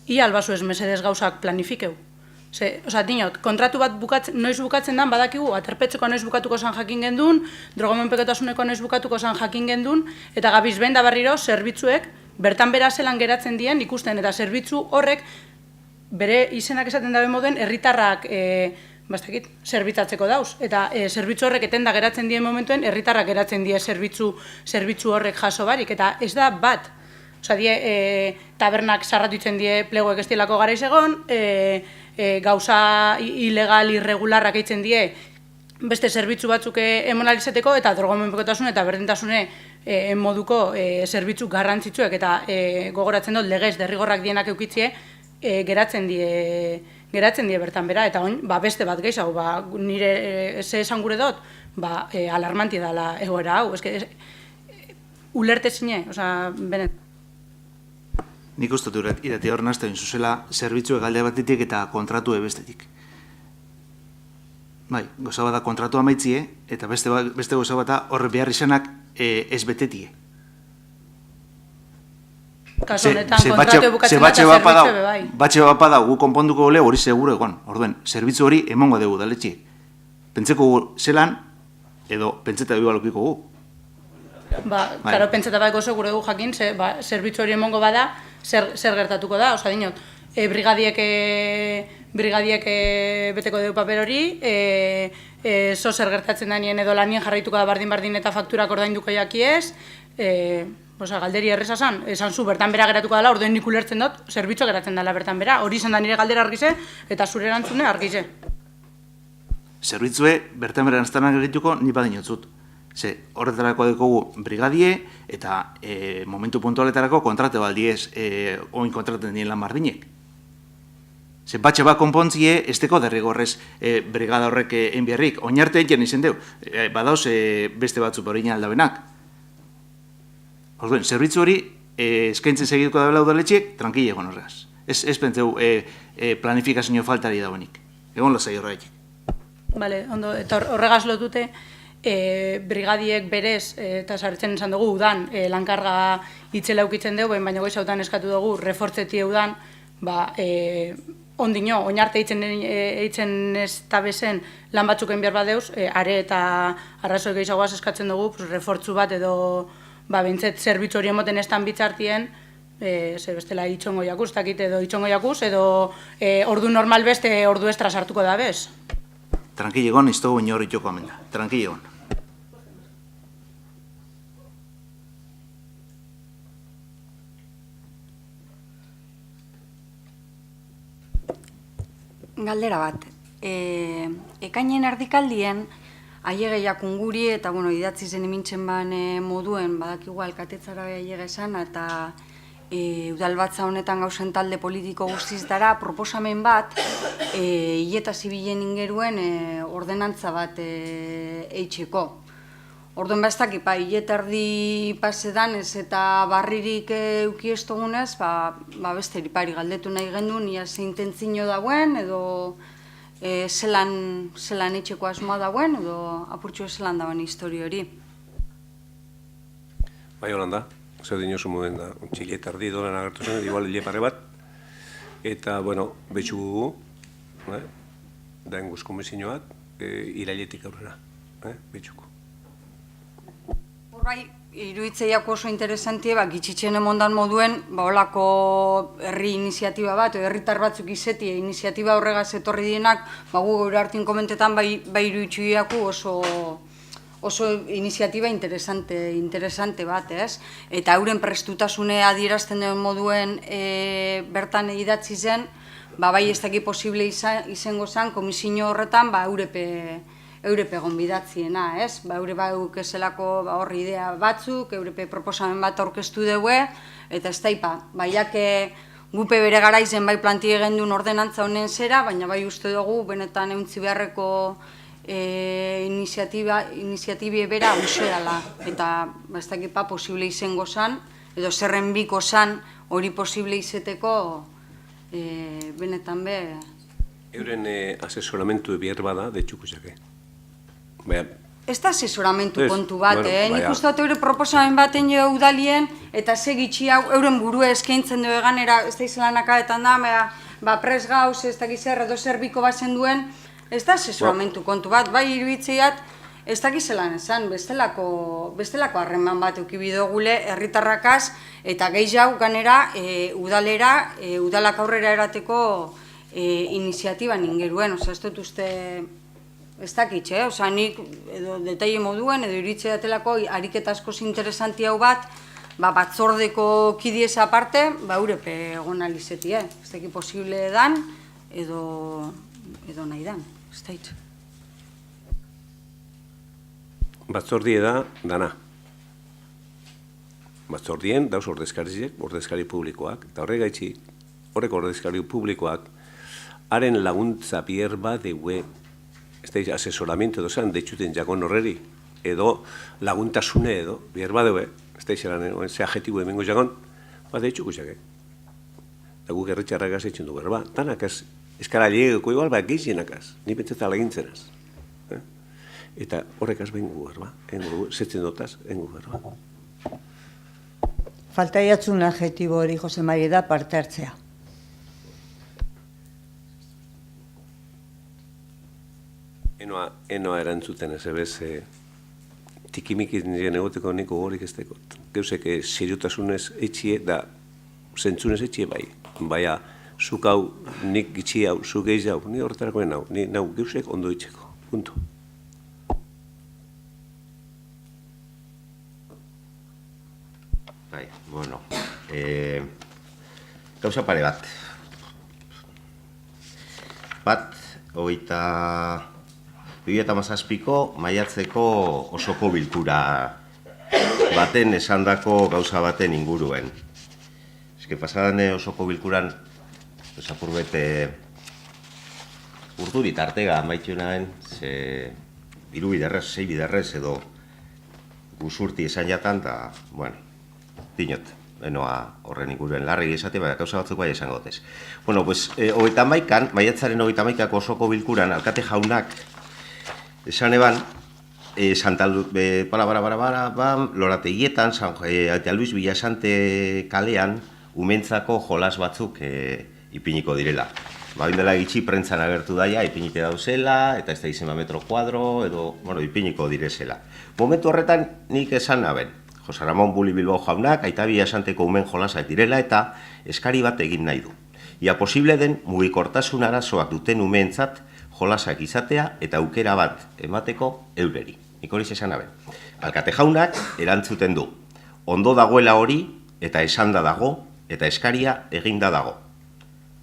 Ia albazu ez mesedez gauzak planifikeu. Dinot, kontratu bat noiz bukatzen dan badakigu, aterpetzeko noiz bukatuko zan jakin gendun, drogomenpekotasuneko noiz bukatuko zan jakin gendun, eta gabiz behin da barriro zerbitzuek bertan bera zelan geratzen dien ikusten, eta zerbitzu horrek bere izenak esaten dabe moduen herritarrak zerbitzatzeko dauz. Eta zerbitzu horrek etenda geratzen dien momentuen, herritarrak geratzen die zerbitzu horrek jaso barik. Eta ez da bat. Osa, tabernak sarratutzen die pleguek ez dielako garaiz egon, gauza ilegal, irregularrak eitzen die beste zerbitzu batzuk emonalizeteko, eta drogomenpekotasun eta berdintasune moduko zerbitzu garrantzitsuek, eta gogoratzen dut legez derrigorrak dienak eukitzie, geratzen die bertan bera, eta oin, beste bat gehiago, nire ze esan gure dut, alarmanti dela egoera hau, ulerte zine, oza, benet. Nik uste dut irati hor nazten zuzela zerbitzu egalde batetik eta kontratu bestetik. Bai, goza bada kontratu amaitzie, eta beste goza bada horre behar izanak ez betetie. Kaso honetan kontratu ebukatzen bat zerbitzu ebe bai. Batxe bat bada gu konponduko gole hori seguro egon. Orduen, zerbitzu hori emongo dugu daletxe. Pentseko gu zelan, edo pentseta dugu alokiko gu. Karo, pentseta bat gozo gure gu jakin, zerbitzu hori emongo bada, zer gertatuko da, oza dinot, brigadiek beteko dugu paper hori, zo zer gertatzen danien edo lanien jarraituko da bardin eta fakturak ordainduko jakiez, galderi erreza esan zu bertan bera geratuko dela, orduen nik ulertzen dut, zerbitzu geratzen dela bertan bera, hori izan da nire galdera argize, eta zure erantzune argize. Zerbitzue bertan bera erantztanak gerituko ni badinotzut. Ze, horretarako dugu brigadie eta momentu puntualetarako kontrate baldiez oin kontraten dien lan bardinek. Ze, batxe bat konpontzie, ez teko derrigorrez brigada horrek enbiarrik. Oinarte egin izen deu, badauz beste batzu borina aldabenak. Orduen, zerbitzu hori eskaintzen segituko da bela udaletxeek, tranquille egon horregaz. Ez pentseu planifikazio faltari dauenik. Egon lasai horregatik. Bale, ondo, eta horregaz lotute, brigadiek berez, eta sartzen esan dugu, udan, lankarga itzela ukitzen dugu, baina goizautan eskatu dugu, refortzetie udan, ondino, oinarte eitzen ez tabezen lan batzuken behar badeuz, are eta arrazoi gehiagoaz eskatzen dugu, refortzu bat edo, bintzet zerbitzu hori emoten estan bitzartien, ze bestela itxongo jakuz, edo itxongo jakuz, edo ordu normal beste ordu estra sartuko da bez. Tranquille egon, ez dugu inor itxoko amenda. Tranquille egon. Galdera bat. Ekainen erdikaldien, aiegeiak unguri eta idatzi zen emintzen ban moduen, badakigu alkatetzara aiege esan, eta udalbatza honetan gauzen talde politiko guztiz dara proposamen bat hileta zibilen ingeruen ordenantza bat eitxeko. Orduan bastak, hileta erdi pasedan ez eta barririk eukiestogunez, beste eripari galdetu nahi gendun, ia ze intentzio dauen, edo zelan eitxeko asmoa dauen, edo apurtxo zelan dauen histori hori. Bai, Holanda. Zer dinosu moden da, txileta erdi dolen agertu zen, igual hile pare bat, eta, betxu gugu, da enguz komisioak, irailetik aurrera, betxuko. Horrai, iruditzeiak oso interesantie, gitxitzen emondan moduen, holako herri iniziatiba bat, herritar batzuk izeti, iniziatiba horregaz etorri dienak, gu gaur hartin komentetan, iruditzeiak oso iniziatiba interesante bat, ez? Eta euren prestutasune adierazten den moduen bertan idatzi zen, bai ez daki posible izango zen, komisio horretan, eurepe gonbidatziena, ez? Eure bauk eselako horri idea batzuk, eurepe proposamen bat aurkeztu dugu, eta ez daipa, baiak gupe bere garaizen bai plantie gendun ordenantza honen zera, baina bai uste dugu, benetan euntzi beharreko iniziatibie bera usedala, eta ez dakipa posible izango zan, edo zerren biko zan hori posible izeteko benetan be. Euren asesoramentu behar bada, detxuko zake. Ez da asesoramentu kontu bat, nik uste dut eure proposamen baten jo udalien, eta segitxi hau euren burua eskaintzen du eganera, ez da izelanakaetan da, pres gauz, ez dakiz edo zer biko bazen duen, ez da asesoramentu kontu bat, bai iruditzeiat ez dakizelan esan, bestelako harreman bat eukibido gule herritarrakaz, eta gehiago ganera udalak aurrera erateko iniziatiban ingeruen, ez dut uste, ez dakitxe, nik edo detaile moduen, edo iritze datelako ariketa askoz interesanti hau bat, batzordeko kidiez aparte, eurepe egon alizeti, ez daki posible edan, edo nahi dan, ez daitz. Batzordie da, dana. Batzordien, dauz ordezkari publikoak, eta horreko ordezkari publikoak, haren laguntza bierba deue, ez da, asesoramiento edo zan, deitxuten jakon horreri, edo laguntasune edo, bierba deue, ez da, ze adjetibo emengo jakon, deitxuko xake. Eta guk erretxarrakaz etxen du berba, tanakaz, eskara liegeko igual, gehienakaz, ni pentseta lagintzenaz. Eta horrekaz behin gu berba, zetzen dotaz, engu berba. Falta jatzun adjetibo hori, Jose Mari, da parte hartzea. Enoa erantzuten ez ebez, tikimikit nire negoteko niko horik ez dekot. Geuzek, seriotasunez etxie, da, zentzunez etxie bai. Baina, zuk hau, nik gitxi hau, zuk geiz hau, ni horretarakoen hau, ni nau geuzek ondo itxeko, punto. Bai, bueno, gauza pare bat. Bat, 2017ko maiatzeko osoko bilkura baten esandako gauza baten inguruen. Eske pasadan osoko bilkuran, esapurbete urdu bitartega amaitu nahen, ze 3 biderrez, 6 biderrez edo guzurti esan jatan, eta, bueno, dinot, enoa horren inguruen larri esate, baina gauza batzuk bai esango dotez. Bueno, pues, maiatzaren 31ko osoko bilkuran, alkate jaunak, esan eban, Lorategietan, Aita Luis Villasante kalean, umentzako jolas batzuk ipiniko direla. Dela gitxi prentzan agertu daia, ipinite dauzela, eta ez da izema metro kuadro, edo, ipiniko direzela. Momentu horretan nik esan naben, Jose Ramon Buli Bilbao jaunak, Aita Villasanteko umen jolasak direla, eta eskari bat egin nahi du. Ia posible den, mugikortasun arazoak duten umeentzat, jolasak izatea eta aukera bat emateko eureri. Nik hori esan naben. Alkate jaunak erantzuten du. Ondo dagoela hori eta esanda dago eta eskaria eginda dago.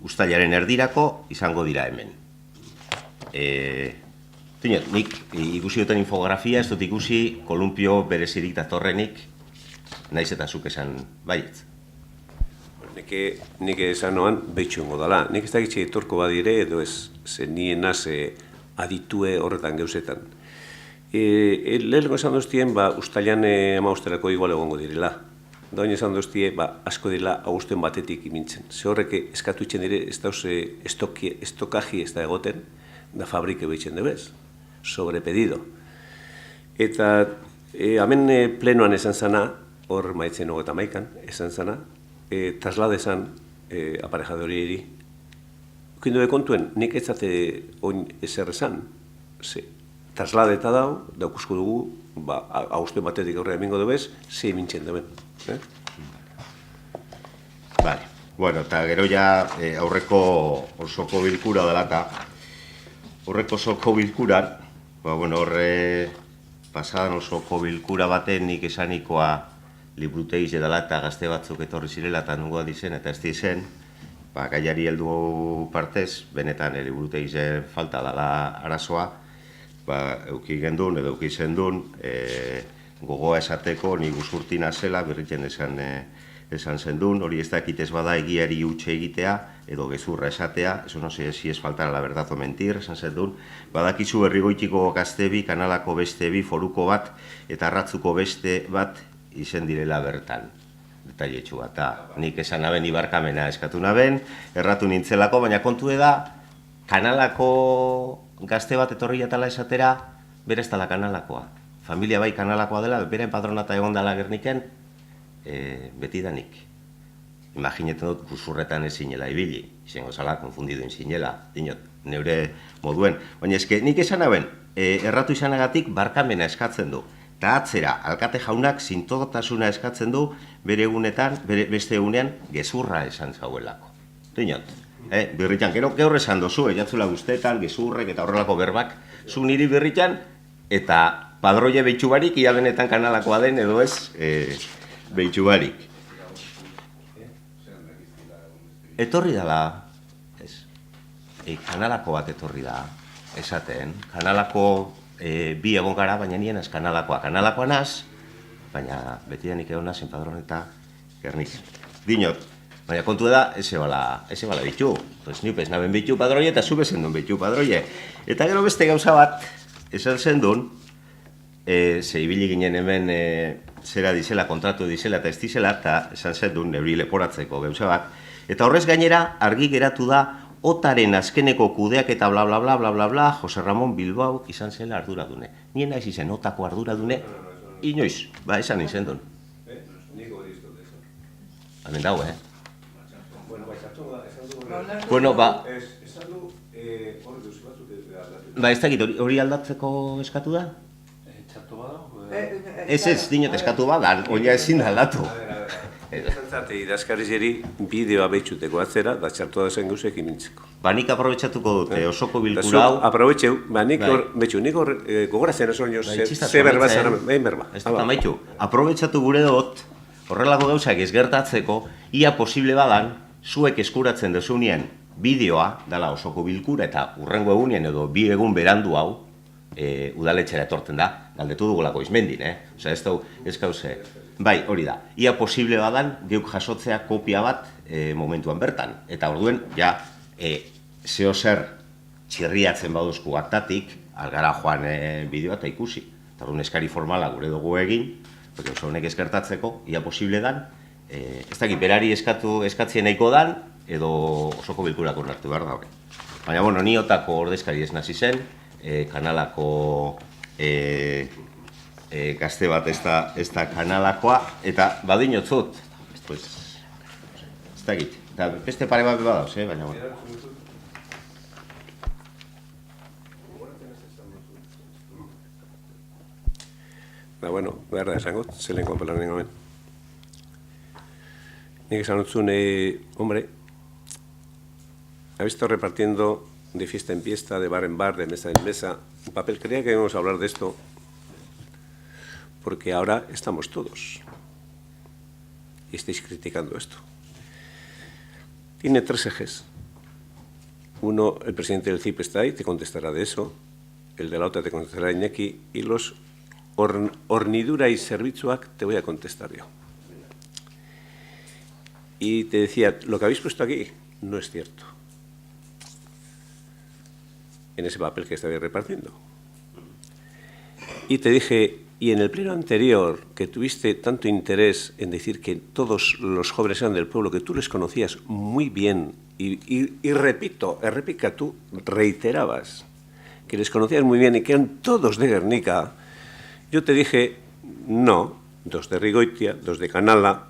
Uztailaren erdirako izango dira hemen. Nik ikusi duten infografia, ez dut ikusi kolumpio berezirik datorrenik, naiz eta zuk esan baietz. Nik esan noan behitxungo dala. Nik ez dakitxe etorko badire edo ez, ze nien naz aditue horretan geuzetan. Lehenko esan doztien, ustailan amausterako igual egongo direla. Doain esan doztie, asko direla agusten batetik imintzen. Ze horrek eskatu itxen dire, ez dauz estokaji ez da egoten, da fabrike behitzen debez, sobrepedido. Eta hemen plenoan esan zana, hor maitzen 31an, esan zana, trasladezan aparejadori eri. Ukindu kontuen, nik ez zate oin ezer esan. Trasladeta dau, daukusko dugu, agusten batetik aurrera emingo dubez, ze mintzen duen. Vale. Bueno, eta gero ja aurreko osoko bilkura dela eta horreko osoko bilkuran, horre pasadan osoko bilkura baten nik esanikoa liburutegi dela eta gazte batzuk etorri zirela eta nungoa dizen eta ez dizen, gaiari heldu partez, benetan liburutegi falta dela arazoa, euki gendun edo euki zendun, gogoa esateko, ni guzurtina zela, berritzen esan zendun, hori ez dakitez bada egiari utxe egitea, edo gezurra esatea, eso no sé si es faltar a la verdad o mentir, esan zendun, badakizu Herrigoitiko gazte bi, kanalako beste bi, foruko bat, eta arratzuko beste bat, izen direla bertan, detailetxu bat. Nik esan naben ibarkamena eskatu naben, erratu nintzelako, baina kontu da, kanalako gazte bat etorri atala esatera, bere ez dala kanalakoa. Familia bai kanalakoa dela, bere padronata egon dela Gerniken, betidanik. Imaginetan dut guzurretan ezinela ibili, izango zala, konfundidu inzinela, dinot, neure moduen. Baina eske nik esan naben, erratu izanagatik barkamena eskatzen du. Eta atzera, alkate jaunak zintotasuna eskatzen du bere egunetan, beste egunean, gezurra esan zauelako. Dinot, birritan, gaur esan dozu, jatzula guztetan, gezurrek eta horrelako berbak, zu niri birritan, eta padroie behitxu barik, ia benetan kanalakoa den, edo ez, behitxu barik. Etorri dala, kanalako bat etorri da, esaten, kanalako bi egon gara, baina nien ez kanalakoa. Kanalakoa naz, baina beti da nik egon nazen padron eta Gernik. Dinot, baina kontu da, eze bala bitu. Pues niupez naben bitu padroie eta zube zendun bitu padroie. Eta gero beste gauza bat, esan zendun, ze ibili ginen hemen zera dizela, kontratu dizela eta ez dizela, eta esan zendun neuri leporatzeko gauza bat. Eta horrez gainera, argi geratu da, Otaren azkeneko kudeak eta bla bla bla bla bla bla, Jose Ramon Bilbao izan zela arduradune. Nien naiz izen Otako arduradune, inoiz, ba, esan izen duen. Hemen dago, Bueno, ba... Ba, ez dakit, hori aldatzeko eskatu da? Txartu bada? Ez, dinot eskatu bada, hori ezin da aldatu. Zantzate, idazkarizeri bideoa behitxuteko atzera, da txartu da zen gauzek imintzeko. Ba, nik aprobetxatuko dute osoko bilkura hau. Aprobetxeu, ba, nik hor gogorazen oso nioz, ze berba zara, behin berba. Ez dut amaitu, aprobetxatu gure dut, horrelako gauzak ez gertatzeko, ia posible badan, zuek eskuratzen duzunien bideoa, dala osoko bilkura, eta urrengo egunien edo bi egun berandu hau, udaletxera etorten da, galdetu dugulako izmendin, Osa, ez gauze. Bai, hori da. Ia posible badan, geuk jasotzea kopia bat momentuan bertan. Eta orduen, ja, zeo zer txirriatzen baduzku aktatik, algara joan bideoa eta ikusi. Eta orduen eskari formala gure dugu egin, porque oso honek eskertatzeko, ia posible dan, ez dakit, berari eskatzien nahiko dan, edo osoko bilkurako nartu behar da hori. Baina, bueno, ni Otako ordezkari ez nazi zen, kanalako gazte bat ez da kanalakoa, eta badinotzut, pues, ez dakit, eta beste pare bat badauz, baina, bueno. Da, bueno, behar da esangot, zelen konpelan nengoen. Nik esan utzun, hombre, habéis estado repartiendo de fiesta en fiesta, de bar en bar, de mesa en mesa, un papel. Creía que íbamos a hablar de esto, porque ahora estamos todos y estáis criticando esto. Tiene tres ejes. Uno, el presidente del CIP está ahí, te contestará de eso. El de la otra te contestará Iñaki. Y los hornidura y zerbitzuak te voy a contestar yo. Y te decía, lo que habéis puesto aquí no es cierto. En ese papel que estabais repartiendo. Y te dije, y en el pleno anterior, que tuviste tanto interés en decir que todos los jóvenes eran del pueblo, que tú les conocías muy bien, y repito, Errepika, tú reiterabas que les conocías muy bien y que eran todos de Gernika, yo te dije, no, dos de Rigoitia, dos de Canala,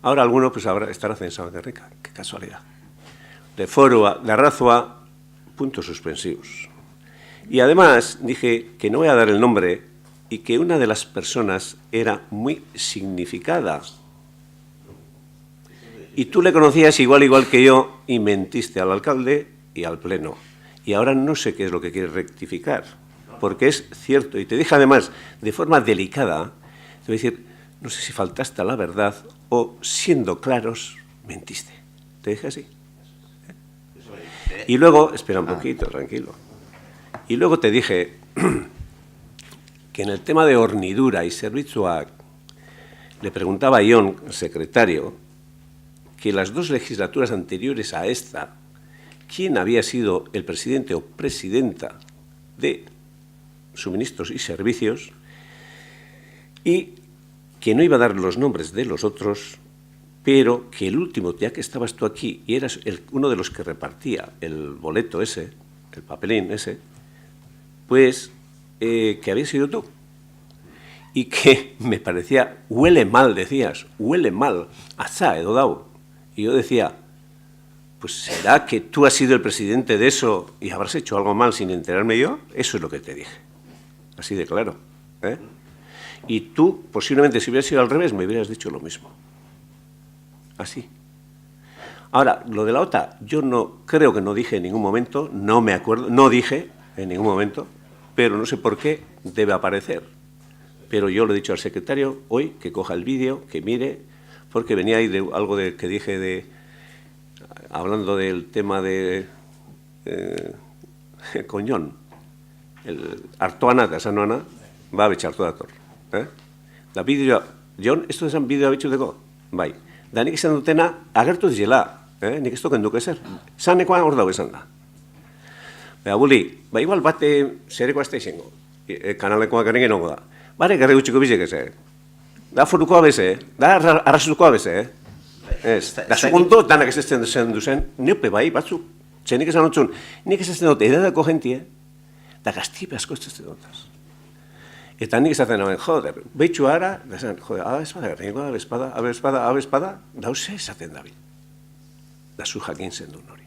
ahora alguno pues ahora estará censado en Gernika, qué casualidad. De Foroa, de Arrazoa, puntos suspensivos. Y además dije que no voy a dar el nombre y que una de las personas era muy significada. Y tú le conocías igual que yo y mentiste al alcalde y al pleno. Y ahora no sé qué es lo que quieres rectificar, porque es cierto. Y te dije además, de forma delicada, te voy a decir, no sé si faltaste a la verdad o, siendo claros, mentiste. Te dije así. Y luego, espera un poquito, tranquilo. Y luego te dije que en el tema de hornidura y zerbitzuak, le preguntaba a Ion, secretario, que las dos legislaturas anteriores a esta, quién había sido el presidente o presidenta de suministros y servicios, y que no iba a dar los nombres de los otros, pero que el último, ya que estabas tú aquí y eras uno de los que repartía el boleto ese, el papelín ese, pues que había sido tú. Y que me parecía, huele mal, decías, huele mal, azá, edo dau. Y yo decía, pues ¿será que tú has sido el presidente de eso y habrás hecho algo mal sin enterarme yo? Eso es lo que te dije. así de claro. Y tú, posiblemente, si hubieras sido al revés, me hubieras dicho lo mismo. Así. Ahora, lo de la OTA, yo no creo que no dije en ningún momento, no me acuerdo, no dije en ningún momento, pero no sé por qué debe aparecer. Pero yo le he dicho al secretario hoy que coja el vídeo, que mire, porque venía ahí de algo que dije hablando del tema de Coñón, el Artoana eta esan noana, ba betxartu dator. Da bideo, Jon, esto esan bideo abitxuteko? Bai. Da nik esan dutena agertu dizela, nik ez token duke zer. Zanekoan hor dago esan da. Bea, buli, ba igual bate zerekoa ez da izango, kanalekoak ere genongo da. Bare, garri gutxiko bizek ez, Da forukoa beze, da arrazutukoa beze, Ez, da segundo, danak ez ezten duzen, neope bai, batzuk. Txe, nik esan notzun, nik ez ezten dut edadako jentie, da gaztipe asko ez ezten dutaz. Eta nik esaten nagoen, joder, behitxu ara, da esan, joder, abespada, dause esaten dabil. Da zu jakin zen duen hori,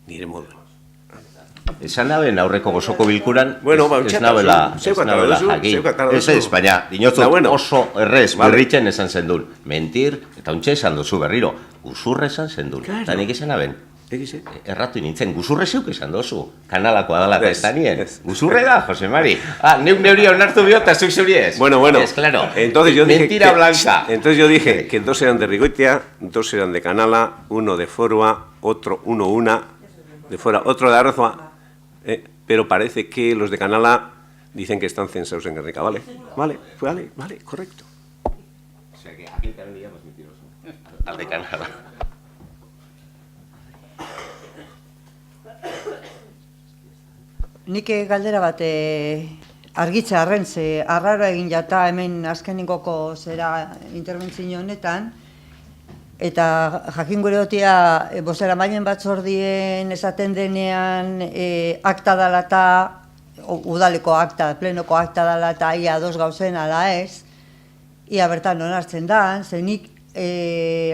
nire moduen. Esan naben aurreko gozoko bilkuran, ez nabela jakin. Ez, baina, dinotzut oso errez berritzen esan zendun. Mentir, eta untxe esan duzu berriro, guzurre esan zendun. Eta nik esan naben, erratu nintzen, guzurre zeuk esan duzu. Kanalakoa dalako ez da nien. Guzurre da, Jose Mari. Neuk neuri onartu biot, eta zuik zeuri ez. Bueno, es claro, mentira blanca. Entonces yo dije que dos eran de Rigoitia, dos eran de Canala, uno de Forua, otro, una de fuera, otro de Arrazoa. Pero parece que los de Canala dicen que están censados en Guernica, ¿vale? Vale, correcto. O sea que aquí también digamos mentiroso. Al de Canala. Nik galdera bat argitze arren, ze arraro egin jata hemen azkeningoko zera interbentzio honetan, eta jakin gure dotia bozeramailen batzordien esaten denean akta dala eta udaleko akta, plenoko akta dala eta ia dos gauzen ala ez, ia bertan onartzen da, zenik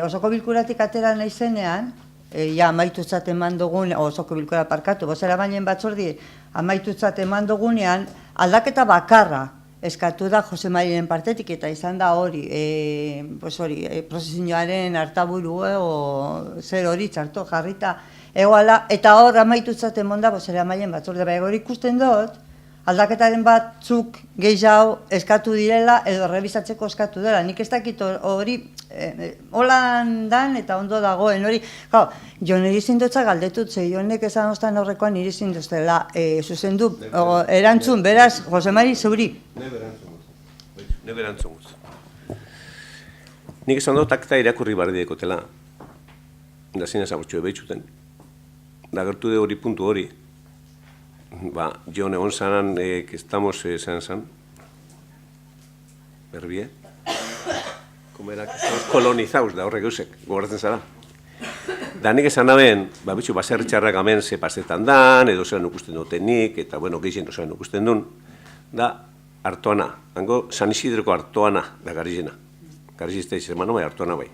osoko bilkuratik atera nahi zenean, ja amaitutzat eman dugun, osoko bilkura parkatu, bozeramailen batzordi amaitutzat eman dugunean, aldaketa bakarra eskatu da Jose Mariren partetik eta izan da hori, prozesioaren hartaburu zer hori txarto jarrita egoala, eta hor amaitutzat emon da bozeramailen batzorde, bai hori ikusten dut, aldaketaren batzuk gehiago eskatu direla edo rebisatzeko eskatu dela. Nik ez dakit hori holan dan eta ondo dagoen hori. Jo niri zindotza galdetut, ze jonek esan ostan horrekoan niri zindoztela zuzendu erantzun, beraz, Jose Mari, zeuri. Nebe erantzun guz. Nik esan dut akta irakurri barri dekotela. Da zina zabotxue behitxuten. Da gertu de hori puntu hori. Ba, Jon egon zanan, que estamos zan, berbie, como era, que estamos colonizaus da horrek eusek, gogoratzen zara. Da nik esan naben, ba, bitxu, baserri txarrak amen ze pasetan dan, edo zelan ukusten dutenik, eta, bueno, gehien zelan ukusten duen, da, Artoana, hango San Isidroko Artoana da garizena. Garizizte izan, bai, Artoana bai.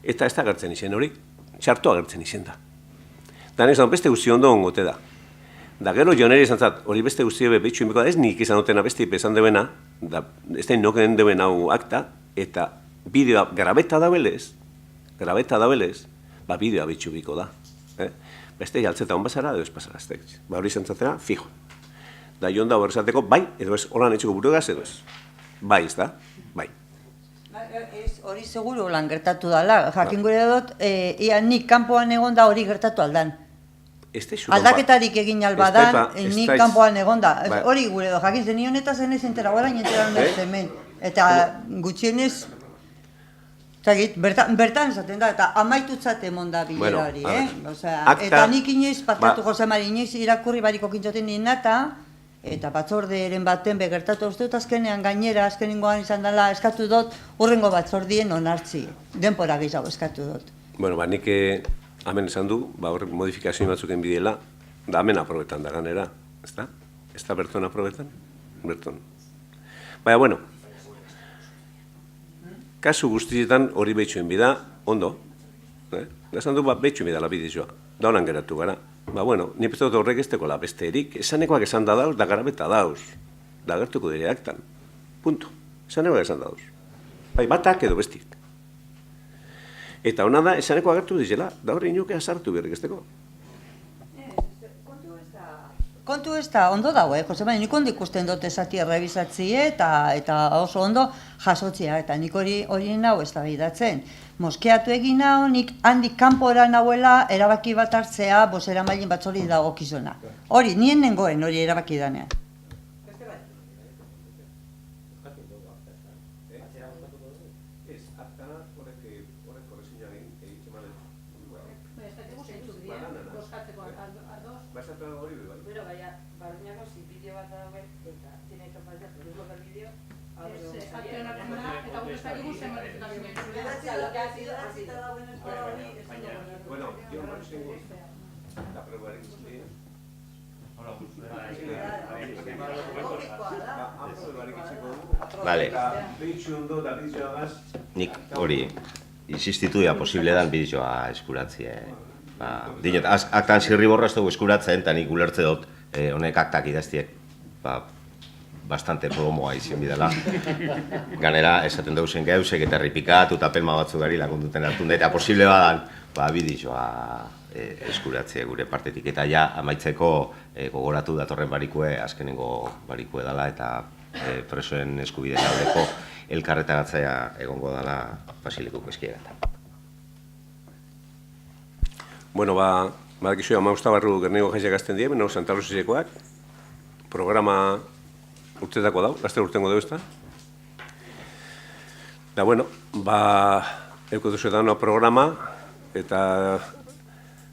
Eta ez da gertzen izen hori, txartoa gertzen izen da. Da nik esan, beste guzti ondo ongote da. Da gero joneri esan zat, hori beste guzti ebe behitxu inbeko da, ez nik izan dutena beste esan debena, ez da inoken deben hau akta, eta bideoa grabeta dabelez, ba bideoa behitxu biko da. Beste jaltzeta hon bazara, edo ez pasara, ez da. Ba hori izan zatena, fijo. Da jon da hori esateko, bai, edo ez, holan etxeko burugaz, edo ez. Bai, ez da, bai. Hori seguru lan gertatu dala, jakin gure dut, ia nik kanpoan egon da hori gertatu aldan. Aldaketarik egin albadan, nik kanpoan egon da. Hori gure do, jakin zen honetaz zenez entera, orain entera honetaz hemen. Eta gutxienez, bertan esaten da, eta amaitutzat emon da bilera hori, Eta nik inoiz, parkatu Jose Mari, inoiz irakurri bariko kintzoten nien eta batzorderen baten begertatu uste dut azkenean gainera, azkeningoan izan dela, eskatu dut, urrengo batzordien onartzi. Denpora gehiago eskatu dut. Bueno, ba, nik hemen esan du, ba, horrek modifikazioen batzuken bidela, da hemen aprobetan da ganera, ez da? Ez da berton aprobetan? Berton. Baina, bueno, kasu guztietan hori behitxuen bida, ondo, esan du, ba, behitxuen bida la bidezoa, da honan geratu gara. Ba, bueno, ni peste dut horrek ez tekola beste erik, esanekoak esan da dauz, da garabeta dauz. da agertuko dire aktan. Punto. Esaneko esan dauz. Bai, batak edo bestiek. Eta hona da, esaneko agertu dizela, da hori inoke azartu berrik esteko. Kontu ez da, ondo dago, Joseba, nik ondo ikusten dut esati errebizatzie eta oso ondo jasotzia, eta nik hori nau ez da bidatzen. Moskeatu egin nau, nik handik kanpora nauela erabaki bat hartzea, bosera mailin batzori dago kizuna. Hori, nien nengoen hori erabaki danean. Vale. Nik hori insistitu da posible dan bideoa eskuratzea. Dinot, aktan zirriborra ez dugu eskuratzen, eta nik ulertze dut honek aktak idaztiek bastante promoa izan bidala. Ganera, esaten dugu zen gauzek eta erripikatu eta pelma batzuk gari lagunduten hartu eta posible badan bideoa eskuratzea gure partetik. Eta ja, amaitzeko gogoratu datorren barikue, azkenengo barikue dela, eta presoen eskubideen aldeko elkarretaratzea egongo dela Basilikoko eskieretan. Bueno, badakizu 15 barru Gernikoko jaiak azten die, beno Santa Luzisekoak, programa urtetako dau, laster urtengo dugu ezta. Da, bueno, euko duzu da programa, eta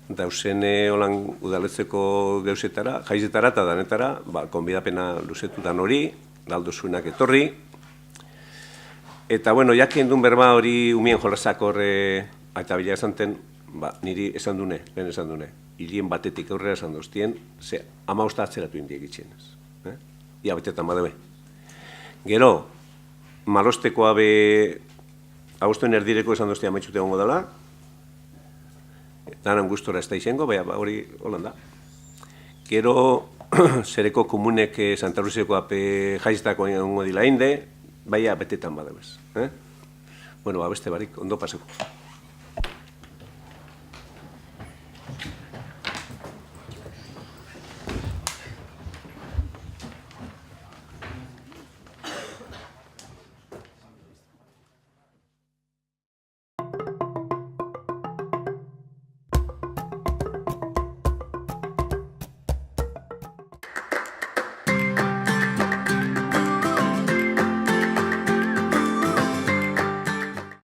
dauzen holan udaletzeko geuzetara, jaizetara eta danetara, konbidapena luzetutan hori, daldozuenak etorri. Eta, bueno, jakin duen berba hori umien jolazak horre eta bila esanten, niri esan dune, lehen esan dune, hilien batetik aurrera esan duztien, ze 15 atzeratu indiek itxienez. Ia betetan badebe. Gero, malostekoa be, agustuen erdireko esan duztia maitxute gongo dela, danan gustora ez da izango, baina hori holan da. Gero, zereko komunek Santa Luziako ape jaiztako egongo dila inde, baina betetan badebez. Bueno, beste barik, ondo paseko.